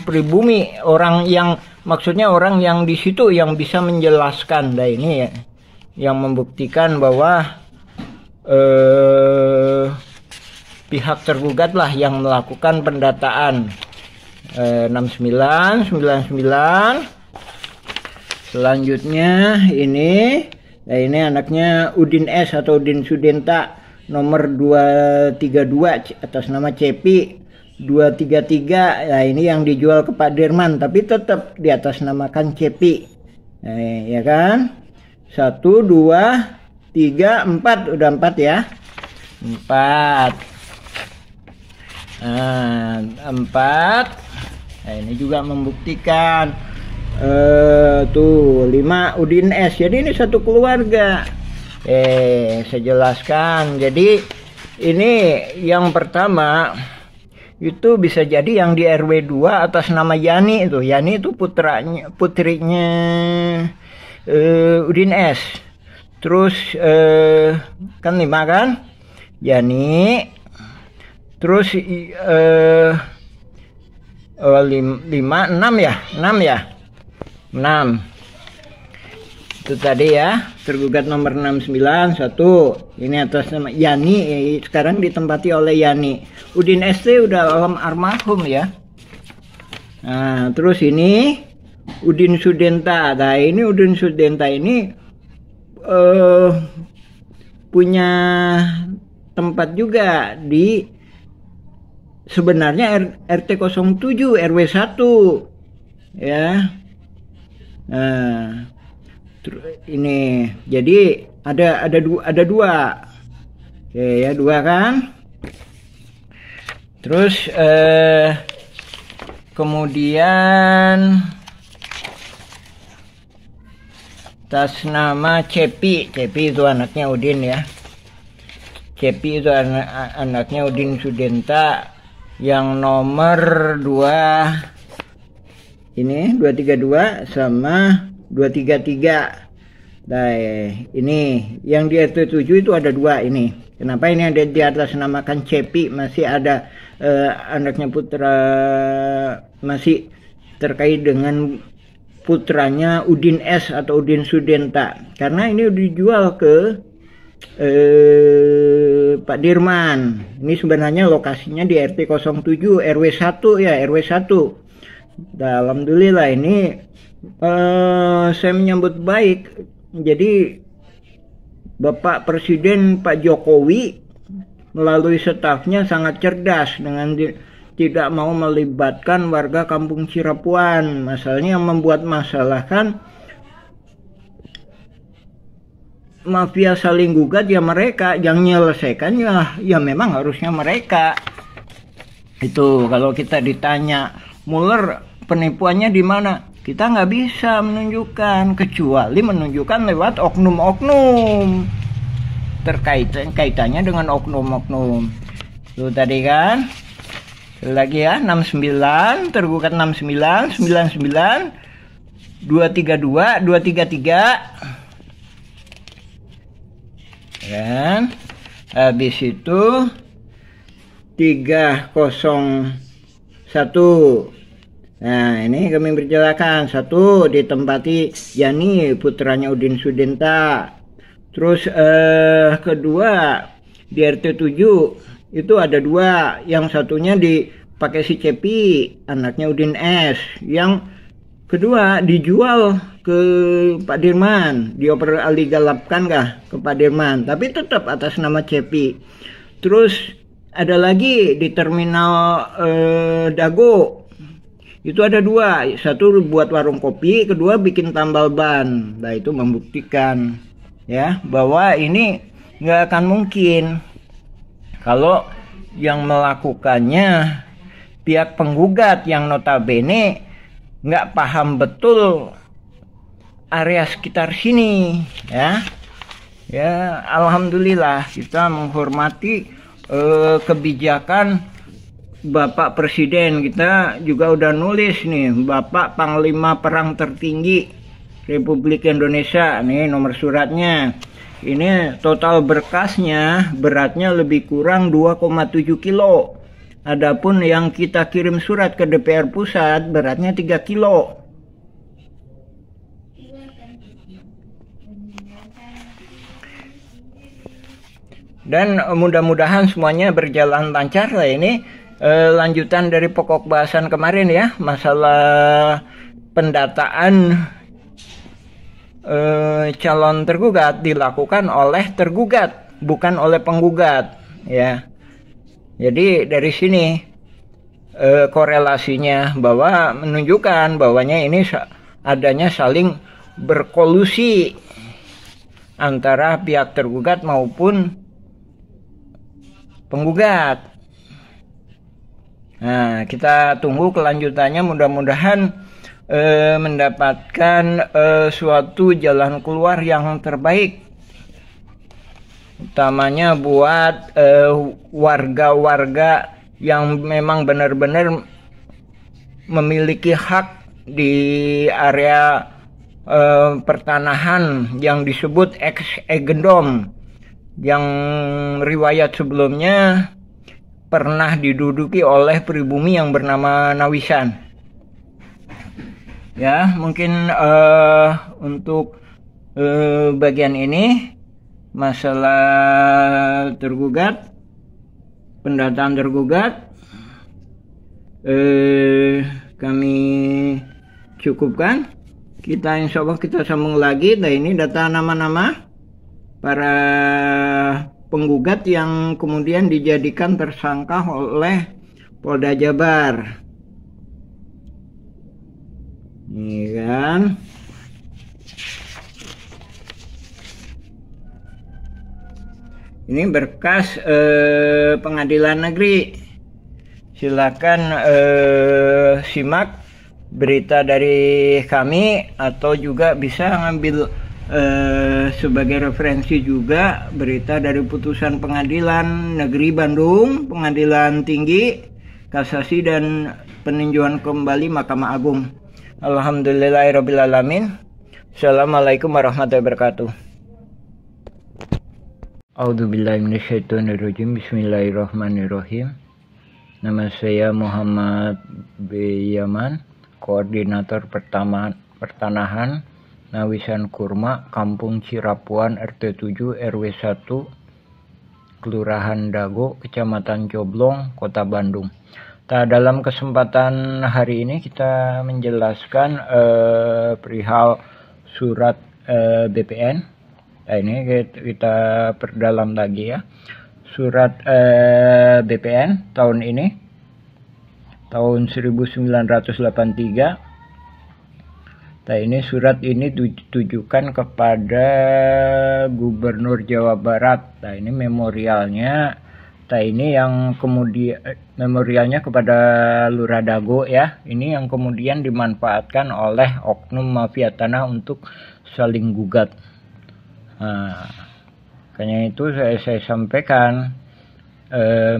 pribumi, orang yang maksudnya orang yang di situ yang bisa menjelaskan. Nah ini ya, yang membuktikan bahwa pihak tergugat lah yang melakukan pendataan. 69, 99. Selanjutnya ini, nah ini anaknya Udin S atau Udin Sudenta nomor 232 atas nama Cepi. 233, nah ini yang dijual ke Pak Dirman tapi tetap di atas namakan Cepi. Nah, ya kan? 1, 2, 3, 4, udah 4 ya. 4. Nah, 4. Nah, ini juga membuktikan tuh 5 Udin S. Jadi ini satu keluarga. Saya jelaskan. Jadi ini yang pertama itu bisa jadi yang di RW 2 atas nama Yani itu. Yani itu putrinya Udin S. Terus kan 5 kan? Yani. Terus 5, 6 ya? 6 ya? 6. Itu tadi ya, tergugat nomor 69, 1. Ini atas nama Yani, sekarang ditempati oleh Yani. Udin ST udah almarhum ya. Nah, terus ini Udin Sudenta. Nah, ini Udin Sudenta ini punya tempat juga di sebenarnya RT 07 RW 1 ya. Nah, ini jadi ada dua. Oke ya, 2 kan. Terus kemudian atas nama Cepi. Cepi itu anaknya Udin ya. Cepi itu anaknya Udin Sudenta. Yang nomor 2 ini 232 sama 233. Nah, ini yang di RT 7 itu ada 2 ini. Kenapa ini ada di atas namakan Cepi? Masih ada anaknya putra, masih terkait dengan putranya Udin S atau Udin Sudenta. Karena ini dijual ke Pak Dirman. Ini sebenarnya lokasinya di RT 07 RW 1 ya, RW 1. Alhamdulillah ini saya menyambut baik. Jadi Bapak Presiden Pak Jokowi melalui stafnya sangat cerdas dengan tidak mau melibatkan warga Kampung Cirapuan. Masalahnya yang membuat masalah kan mafia saling gugat ya mereka, yang menyelesaikan ya memang harusnya mereka. Itu kalau kita ditanya Mueller penipuannya di mana, kita nggak bisa menunjukkan kecuali menunjukkan lewat oknum-oknum kaitannya dengan oknum-oknum. Itu tadi kan lagi ya 69 tergugat 69 99 232 233 kan, habis itu 301. Nah ini kami berjalakan 1 ditempati Yani putranya Udin Sudenta. Terus kedua di RT 7 itu ada 2, yang satunya dipakai si Cepi anaknya Udin S, yang kedua dijual ke Pak Dirman, dioper aligalapkan ke Pak Dirman, tapi tetap atas nama Cepi. Terus ada lagi di terminal Dago, itu ada 2, satu buat warung kopi, kedua bikin tambal ban. Nah itu membuktikan ya bahwa ini nggak akan mungkin kalau yang melakukannya pihak penggugat yang notabene nggak paham betul area sekitar sini ya. Ya alhamdulillah kita menghormati kebijakan Bapak Presiden. Kita juga udah nulis nih, Bapak Panglima Perang Tertinggi Republik Indonesia, nih nomor suratnya. Ini total berkasnya beratnya lebih kurang 2,7 kilo. Adapun yang kita kirim surat ke DPR pusat beratnya 3 kilo. Dan mudah-mudahan semuanya berjalan lancar lah ini. Lanjutan dari pokok bahasan kemarin ya, masalah pendataan calon tergugat dilakukan oleh tergugat, bukan oleh penggugat ya. Jadi dari sini korelasinya bahwa menunjukkan bahwanya ini adanya saling berkolusi antara pihak tergugat maupun penggugat. Nah, kita tunggu kelanjutannya, mudah-mudahan mendapatkan suatu jalan keluar yang terbaik, utamanya buat warga-warga yang memang benar-benar memiliki hak di area pertanahan yang disebut ex-egendom, yang riwayat sebelumnya pernah diduduki oleh pribumi yang bernama Nawisan. Ya, mungkin untuk bagian ini masalah tergugat, pendataan tergugat, kami cukupkan. Kita insya Allah kita sambung lagi. Nah ini data nama-nama para penggugat yang kemudian dijadikan tersangka oleh Polda Jabar. Ini kan ini berkas pengadilan negeri. Silakan simak berita dari kami atau juga bisa ngambil sebagai referensi juga berita dari putusan Pengadilan Negeri Bandung, Pengadilan Tinggi, Kasasi dan peninjauan kembali Mahkamah Agung. Alhamdulillahirrabbilalamin. Assalamualaikum warahmatullahi wabarakatuh. A'udzubillahiminasyaitonirrajim. Bismillahirrahmanirrahim. Nama saya Muhammad B. Yaman, Koordinator Pertanahan Nawisan Kurma, Kampung Cirapuan, RT 7 RW 1, Kelurahan Dago, Kecamatan Coblong, Kota Bandung. Dalam kesempatan hari ini kita menjelaskan perihal surat BPN. Nah, ini kita perdalam lagi ya. Surat BPN tahun ini, tahun 1983. Nah, ini surat ini ditujukan kepada Gubernur Jawa Barat. Nah, ini memorialnya. Nah, ini yang kemudian memorialnya kepada Lurah Dago ya. Ini yang kemudian dimanfaatkan oleh oknum mafia tanah untuk saling gugat. Nah, makanya itu saya sampaikan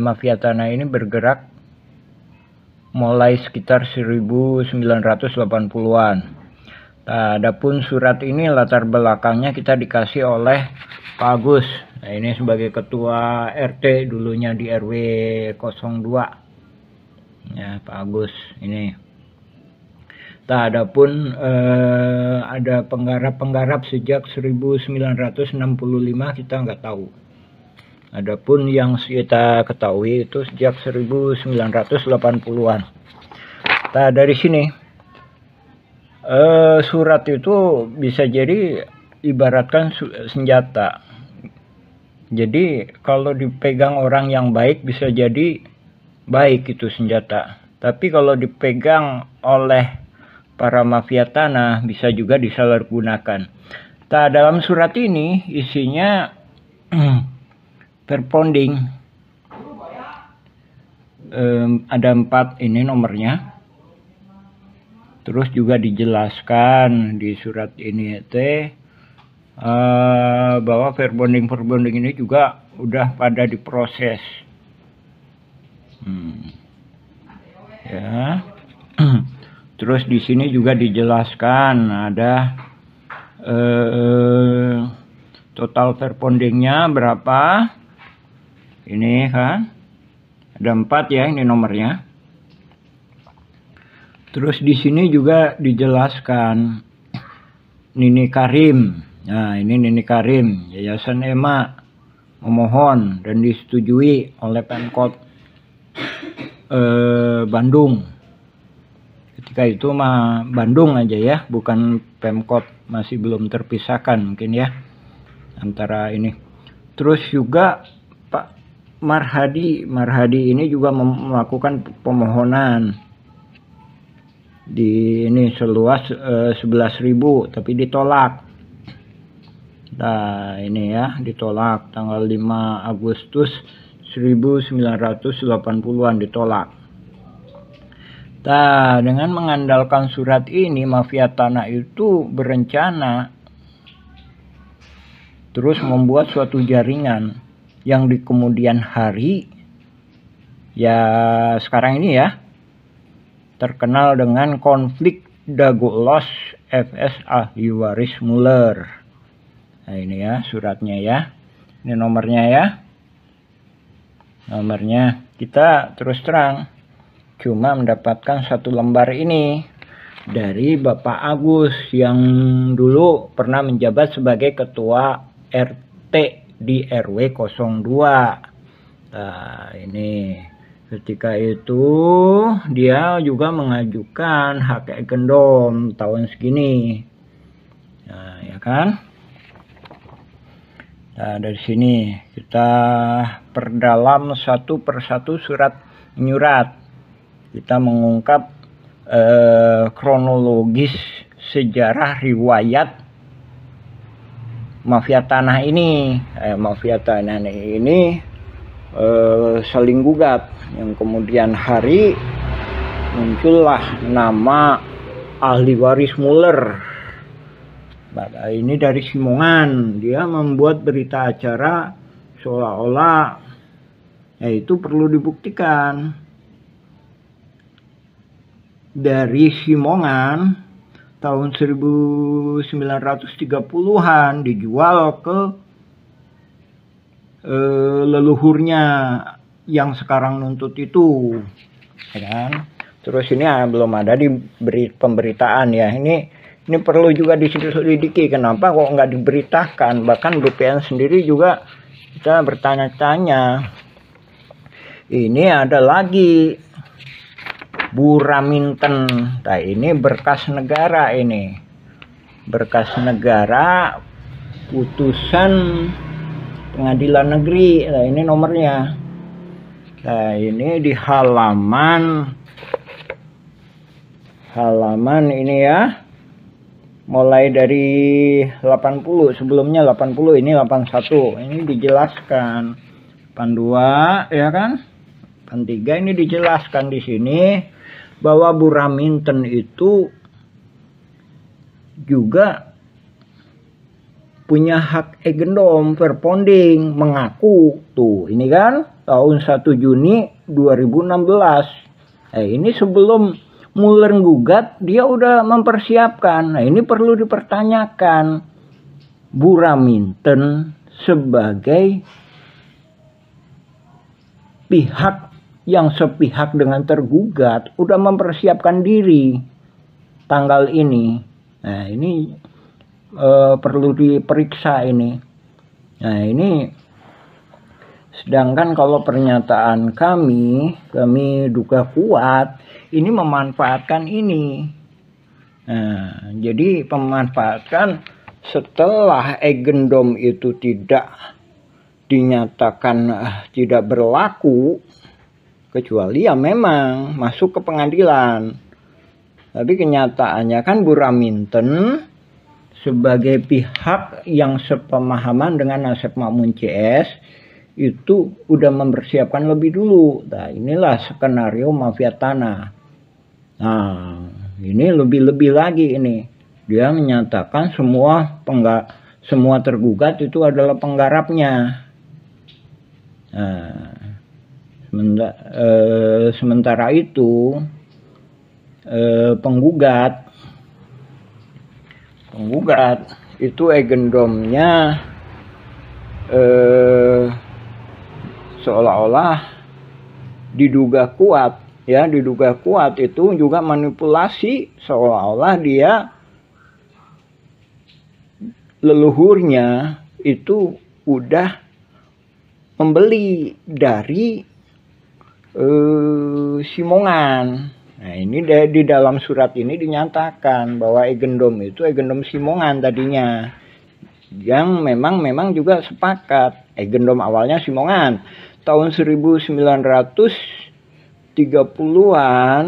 mafia tanah ini bergerak mulai sekitar 1980-an. Nah, adapun surat ini latar belakangnya kita dikasih oleh Pak Agus. Nah, ini sebagai ketua RT dulunya di RW 02. Ya, Pak Agus ini. Nah, adapun ada penggarap-penggarap sejak 1965 kita nggak tahu. Adapun yang kita ketahui itu sejak 1980-an. Nah, dari sini surat itu bisa jadi ibaratkan senjata. Jadi kalau dipegang orang yang baik bisa jadi baik itu senjata. Tapi kalau dipegang oleh para mafia tanah bisa juga disalahgunakan. Nah, dalam surat ini isinya perponding. Ada 4 ini nomornya. Terus juga dijelaskan di surat ini bahwa verbonding ini juga udah pada diproses. Ya. Terus di sini juga dijelaskan ada total verbondingnya berapa. Ini kan ada 4 ya, ini nomornya. Terus di sini juga dijelaskan Nini Karim. Nah, ini Nini Karim, Yayasan EMA memohon dan disetujui oleh Pemkot Bandung. Ketika itu mah Bandung aja ya, bukan Pemkot, masih belum terpisahkan mungkin ya antara ini. Terus juga Pak Marhadi ini juga melakukan pemohonan di ini seluas 11.000 tapi ditolak. Nah, ini ya ditolak tanggal 5 Agustus 1980-an ditolak. Nah, dengan mengandalkan surat ini mafia tanah itu berencana terus membuat suatu jaringan yang di kemudian hari ya sekarang ini ya terkenal dengan konflik Dago Los FS ahli waris Muller. Nah, ini ya suratnya ya. Ini nomornya ya. Nomornya kita terus terang cuma mendapatkan 1 lembar ini dari Bapak Agus yang dulu pernah menjabat sebagai ketua RT di RW 02. Nah, ini ketika itu dia juga mengajukan hak gendom tahun segini. Nah, ya kan? Nah, dari sini kita perdalam satu persatu surat menyurat. Kita mengungkap kronologis sejarah riwayat mafia tanah ini. Mafia tanah ini saling gugat, yang kemudian hari muncullah nama ahli waris Muller. Ini dari Simongan, dia membuat berita acara seolah-olah itu perlu dibuktikan. Dari Simongan tahun 1930-an dijual ke leluhurnya yang sekarang nuntut itu, ya kan? Terus ini belum ada di pemberitaan ya. Ini perlu juga diselidiki, kenapa kok nggak diberitakan. Bahkan BPN sendiri juga kita bertanya-tanya. Ini ada lagi Buraminten. Nah, ini berkas negara ini. Berkas negara putusan pengadilan negeri. Nah, ini nomornya. Nah, ini di halaman ini ya. Mulai dari 80, sebelumnya 80, ini 81. Ini dijelaskan. 82 ya kan? 83 ini dijelaskan di sini bahwa Buraminten itu juga punya hak agendom verponding, mengaku tuh ini kan tahun 1 Juni 2016. Ini sebelum Muller gugat dia udah mempersiapkan. Nah, ini perlu dipertanyakan. Buraminten sebagai pihak yang sepihak dengan tergugat udah mempersiapkan diri tanggal ini. Nah, ini perlu diperiksa ini. Nah, ini sedangkan kalau pernyataan kami duga kuat ini memanfaatkan ini. Nah, jadi memanfaatkan setelah agendom itu tidak dinyatakan tidak berlaku, kecuali ya memang masuk ke pengadilan. Tapi kenyataannya kan Buraminten sebagai pihak yang sepemahaman dengan Asep Makmun CS itu udah mempersiapkan lebih dulu. Nah, inilah skenario mafia tanah. Nah, ini lebih-lebih lagi ini. Dia menyatakan semua tergugat itu adalah penggarapnya. Nah, sementara itu penggugat itu agendomnya seolah-olah diduga kuat ya, diduga kuat itu juga manipulasi, seolah-olah dia leluhurnya itu udah membeli dari Simongan. Nah, ini di dalam surat ini dinyatakan bahwa agendom itu agendom Simongan tadinya, yang memang juga sepakat. Agendom awalnya Simongan tahun 1930-an.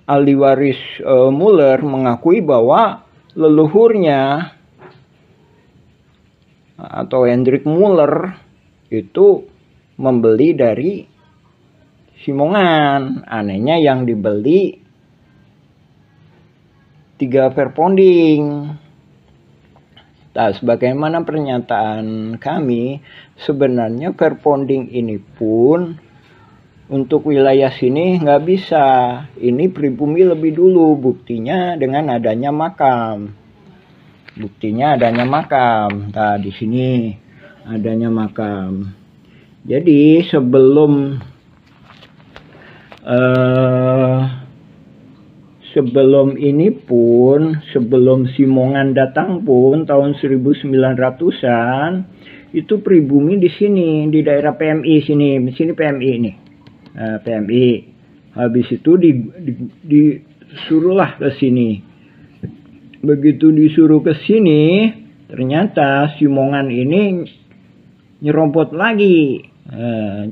Ahli waris Muller mengakui bahwa leluhurnya atau Hendrik Muller itu membeli dari Simongan. Anehnya yang dibeli 3 verponding. Nah, sebagaimana pernyataan kami, sebenarnya verponding ini pun untuk wilayah sini nggak bisa. Ini pribumi lebih dulu, buktinya dengan adanya makam. Nah, di sini adanya makam. Jadi sebelum ini pun, sebelum Simongan datang pun tahun 1900-an itu pribumi di sini, di daerah PMI sini PMI ini. PMI. Habis itu disuruhlah ke sini. Begitu disuruh ke sini, ternyata Simongan ini nyerobot lagi.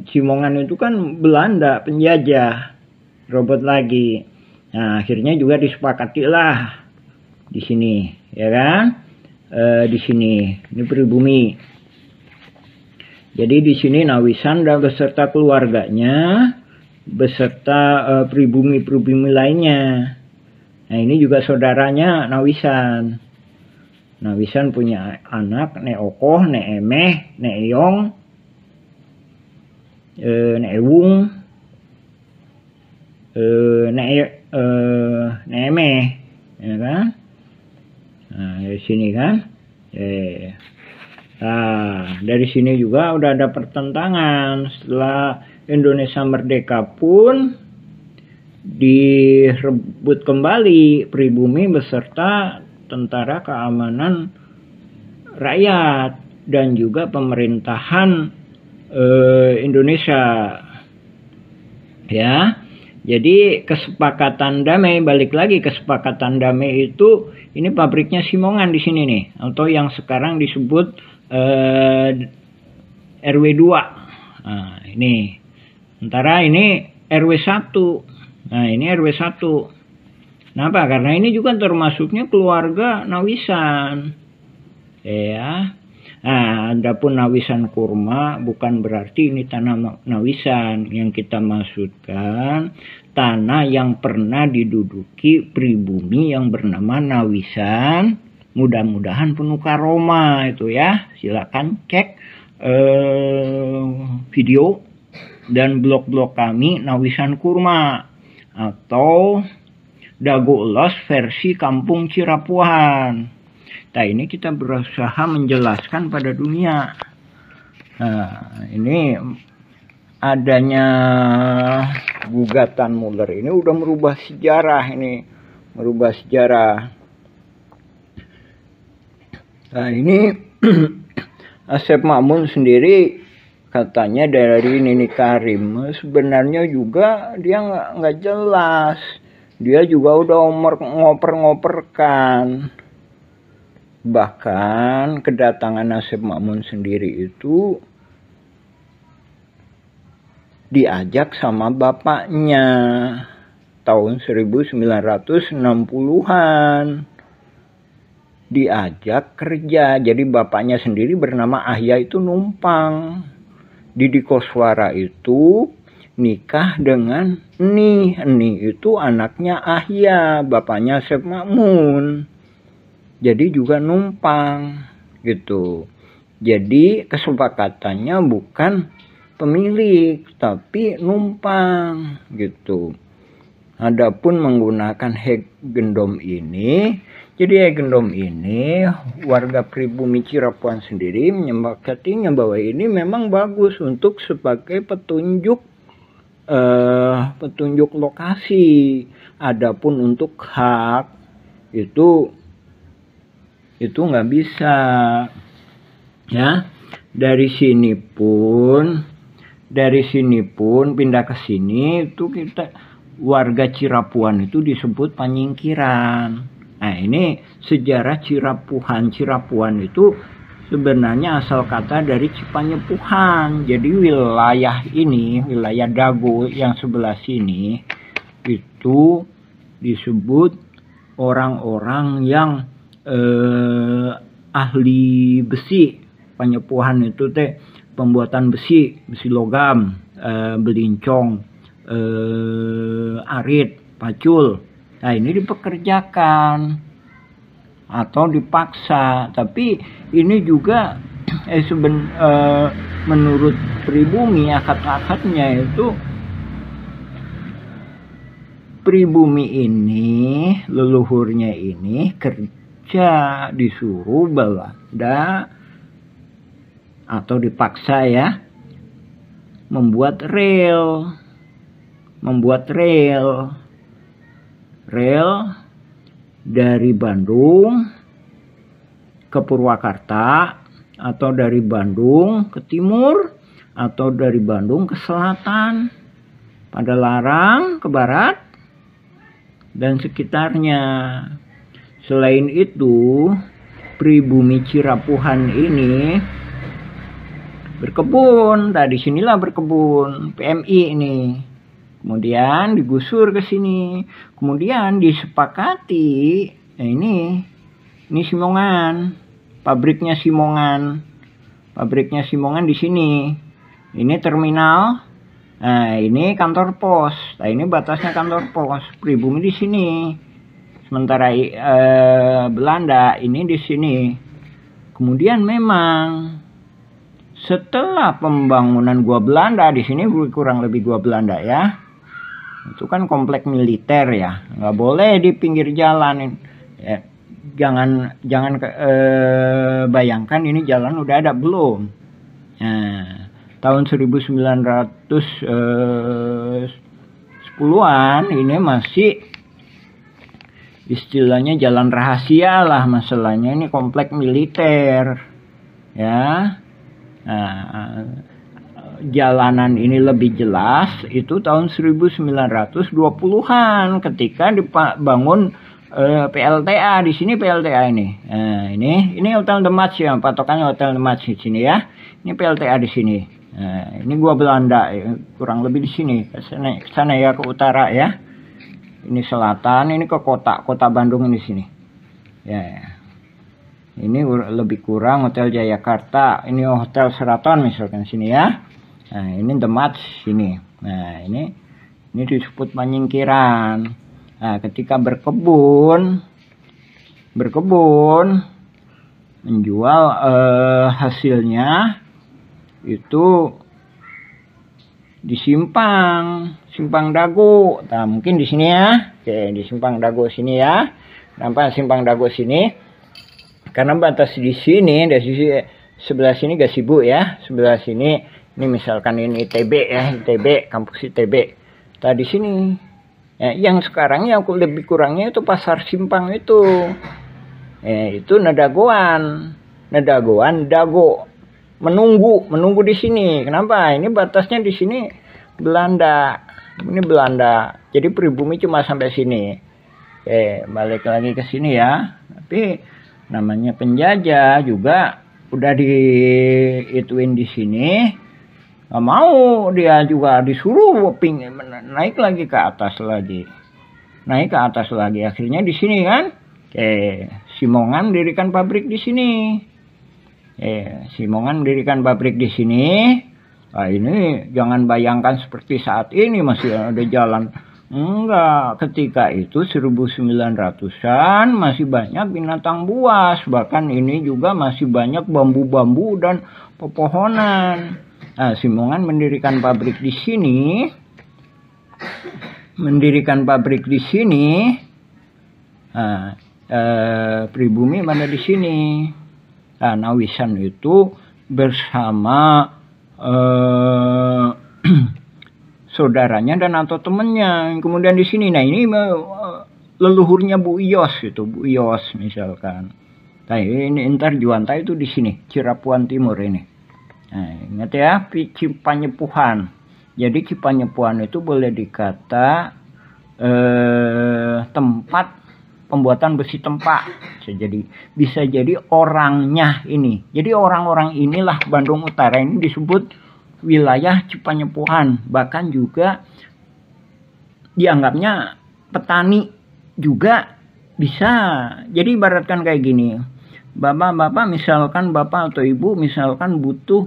Simongan itu kan Belanda penjajah, robot lagi. Nah, akhirnya juga disepakati lah di sini, ya kan? Di sini, ini pribumi. Jadi di sini Nawisan dan beserta keluarganya, beserta pribumi-pribumi lainnya. Nah ini juga saudaranya Nawisan. Nawisan punya anak Nek Okoh, Nek Emeh, Nek Eyong, Nek Ewung, Nek Emeh, ya kan? Nah dari sini kan, nah dari sini juga udah ada pertentangan. Setelah Indonesia merdeka pun direbut kembali pribumi beserta tentara keamanan rakyat dan juga pemerintahan Indonesia, ya. Jadi kesepakatan damai, balik lagi kesepakatan damai itu, ini pabriknya Simongan di sini nih, atau yang sekarang disebut RW 2. Nah, ini sementara ini RW 1. Nah ini RW 1. Kenapa? Karena ini juga termasuknya keluarga Nawisan. Ya. Nah, adapun Nawisan Kurma bukan berarti ini tanah Nawisan. Yang kita maksudkan tanah yang pernah diduduki pribumi yang bernama Nawisan. Mudah-mudahan penuh karoma itu ya. Silakan cek video dan blog-blog kami Nawisan Kurma atau Dago Elos versi Kampung Cirapuan. Nah ini kita berusaha menjelaskan pada dunia. Nah ini adanya gugatan Muller ini udah merubah sejarah ini. Merubah sejarah. Nah ini Asep Makmun sendiri katanya dari Nini Karim. Sebenarnya juga dia nggak jelas. Dia juga udah ngoper-ngoperkan. Bahkan kedatangan Asep Makmun sendiri itu diajak sama bapaknya tahun 1960-an. Diajak kerja. Jadi bapaknya sendiri bernama Ahya itu numpang. Didi Koswara itu nikah dengan Eni. Eni itu anaknya Ahya, bapaknya Asep Makmun. Jadi juga numpang gitu. Jadi kesepakatannya bukan pemilik tapi numpang gitu. Adapun menggunakan hak gendom ini, jadi hak gendom ini warga pribumi Cirapuan sendiri menyepakatinya bahwa ini memang bagus untuk sebagai petunjuk lokasi. Adapun untuk hak itu nggak bisa, ya. Dari sini pun pindah ke sini itu kita warga Cirapuan itu disebut panyingkiran. Nah ini sejarah Cirapuan itu sebenarnya asal kata dari Cipanyepuhan. Jadi wilayah ini, wilayah Dago yang sebelah sini itu disebut orang-orang yang ahli besi. Panyepuhan itu teh pembuatan besi logam, belincong, arit, pacul. Nah ini dipekerjakan atau dipaksa, tapi ini juga menurut pribumi akad-akadnya itu pribumi ini, leluhurnya ini kerja disuruh Belanda atau dipaksa ya membuat rel dari Bandung ke Purwakarta atau dari Bandung ke timur atau dari Bandung ke selatan, Padalarang ke barat dan sekitarnya. Selain itu, pribumi Cirapuhan ini berkebun. Nah, disinilah berkebun PMI ini. Kemudian digusur ke sini. Kemudian disepakati. Nah, ini Simongan. Pabriknya Simongan. Pabriknya Simongan di sini. Ini terminal. Nah, ini kantor pos. Nah, ini batasnya kantor pos. Pribumi di sini. Sementara Belanda ini di sini. Kemudian memang setelah pembangunan gua Belanda di sini, kurang lebih gua Belanda ya, itu kan komplek militer ya, nggak boleh di pinggir jalan. Ya, jangan bayangkan ini jalan udah ada belum. Nah, tahun 1910-an ini masih istilahnya jalan rahasia lah, masalahnya ini komplek militer ya. Nah, jalanan ini lebih jelas itu tahun 1920-an ketika dibangun PLTA di sini. PLTA ini, nah, ini Hotel The Match ya, patokannya Hotel The Match di sini ya. Ini PLTA di sini. Nah, ini gua Belanda ya, kurang lebih di sini ke sana ya, ke utara ya. Ini selatan, ini ke kota Bandung di sini. Ya. Ini lebih kurang Hotel Jayakarta, ini Hotel Sheraton misalkan sini ya. Nah, ini The Match sini. Nah, ini disebut penyingkiran. Nah, ketika berkebun menjual hasilnya itu di simpang Dago. Nah, mungkin di sini ya. Oke, di simpang Dago sini ya. Nampak simpang Dago sini. Karena batas di sini, dari sisi sebelah sini Gasibu ya, sebelah sini ini misalkan ini ITB ya, ITB, kampus ITB. Nah, di sini ya, yang sekarang yang lebih kurangnya itu pasar simpang itu. Itu Nadagoan, Dago. Menunggu di sini. Kenapa? Ini batasnya di sini Belanda. Ini Belanda. Jadi pribumi cuma sampai sini. Balik lagi ke sini ya. Tapi namanya penjajah juga udah diituin di sini, nggak mau, dia juga disuruh naik lagi ke atas lagi, akhirnya di sini kan, Simongan mendirikan pabrik di sini, Nah, ini jangan bayangkan seperti saat ini masih ada jalan. Enggak, ketika itu 1900-an masih banyak binatang buas, bahkan ini juga masih banyak bambu-bambu dan pepohonan. Nah, Simongan mendirikan pabrik di sini. Nah, pribumi mana di sini. Nah, Nawisan itu bersama saudaranya dan atau temennya. Kemudian di sini, nah ini leluhurnya Bu Iyos itu, Bu Iyos misalkan. Nah, ini ntar Juanta itu di sini, Cirapuan Timur ini. Nah, ingat ya, Cipanyepuhan. Jadi Cipanyepuhan itu boleh dikata tempat pembuatan besi tempak. Bisa jadi orangnya ini. Jadi orang-orang inilah Bandung Utara ini disebut wilayah Cipanyepuhan, bahkan juga dianggapnya petani juga bisa. Jadi ibaratkan kayak gini, bapak misalkan, bapak atau ibu misalkan butuh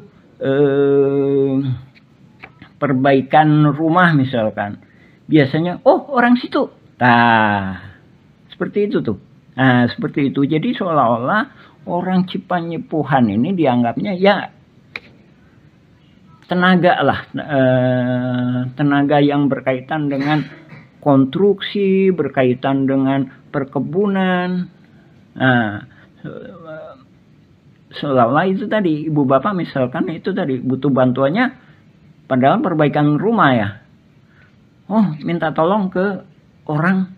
perbaikan rumah misalkan, biasanya orang situ, seperti itu tuh. Nah, seperti itu. Jadi seolah-olah orang Cipanyepuhan ini dianggapnya ya tenaga lah, tenaga yang berkaitan dengan konstruksi, berkaitan dengan perkebunan. Nah, seolah-olah itu tadi, ibu bapak misalkan itu tadi butuh bantuannya, padahal perbaikan rumah ya. Minta tolong ke orang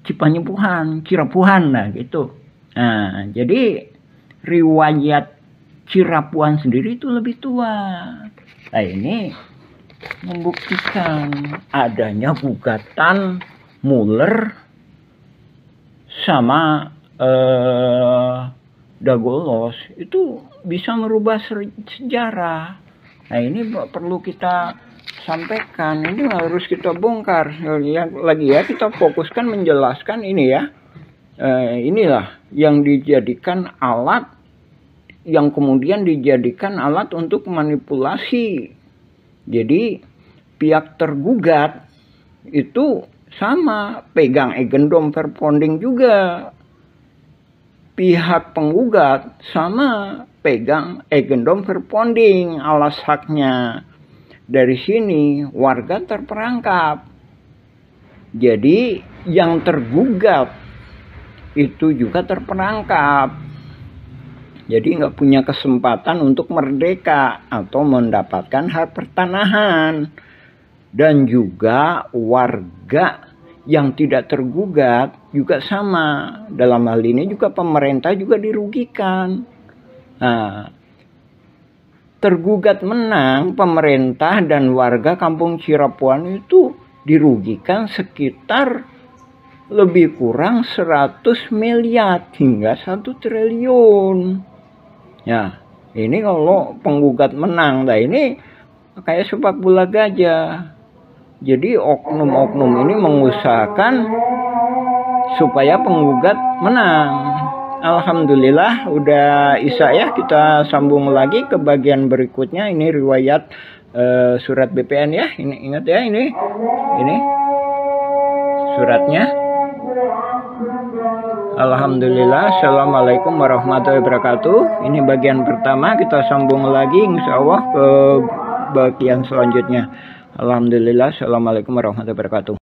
Cipanyepuhan, Cirapuhan lah gitu. Nah, jadi riwayat Cirapuan sendiri itu lebih tua. Nah, ini membuktikan adanya gugatan Muller sama Dagolos itu bisa merubah sejarah. Nah, ini perlu kita sampaikan, ini harus kita bongkar. Lagi ya, kita fokuskan menjelaskan ini ya. Inilah yang dijadikan alat, yang kemudian dijadikan alat untuk manipulasi. Jadi pihak tergugat itu sama pegang agendum verbonding juga. Pihak penggugat sama pegang agendum verbonding alas haknya. Dari sini warga terperangkap. Jadi yang tergugat itu juga terperangkap. Jadi nggak punya kesempatan untuk merdeka atau mendapatkan hak pertanahan. Dan juga warga yang tidak tergugat juga sama. Dalam hal ini juga pemerintah juga dirugikan. Nah, tergugat menang, pemerintah dan warga Kampung Cirepuan itu dirugikan sekitar lebih kurang 100 miliar hingga 1 triliun. Ya, ini kalau penggugat menang, nah ini kayak sepak bola gajah. Jadi oknum-oknum ini mengusahakan supaya penggugat menang. Alhamdulillah udah Isya ya, kita sambung lagi ke bagian berikutnya. Ini riwayat surat BPN ya. Ini ingat ya, ini suratnya. Alhamdulillah. Assalamualaikum warahmatullahi wabarakatuh. Ini bagian pertama, kita sambung lagi insya Allah ke bagian selanjutnya. Alhamdulillah. Assalamualaikum warahmatullahi wabarakatuh.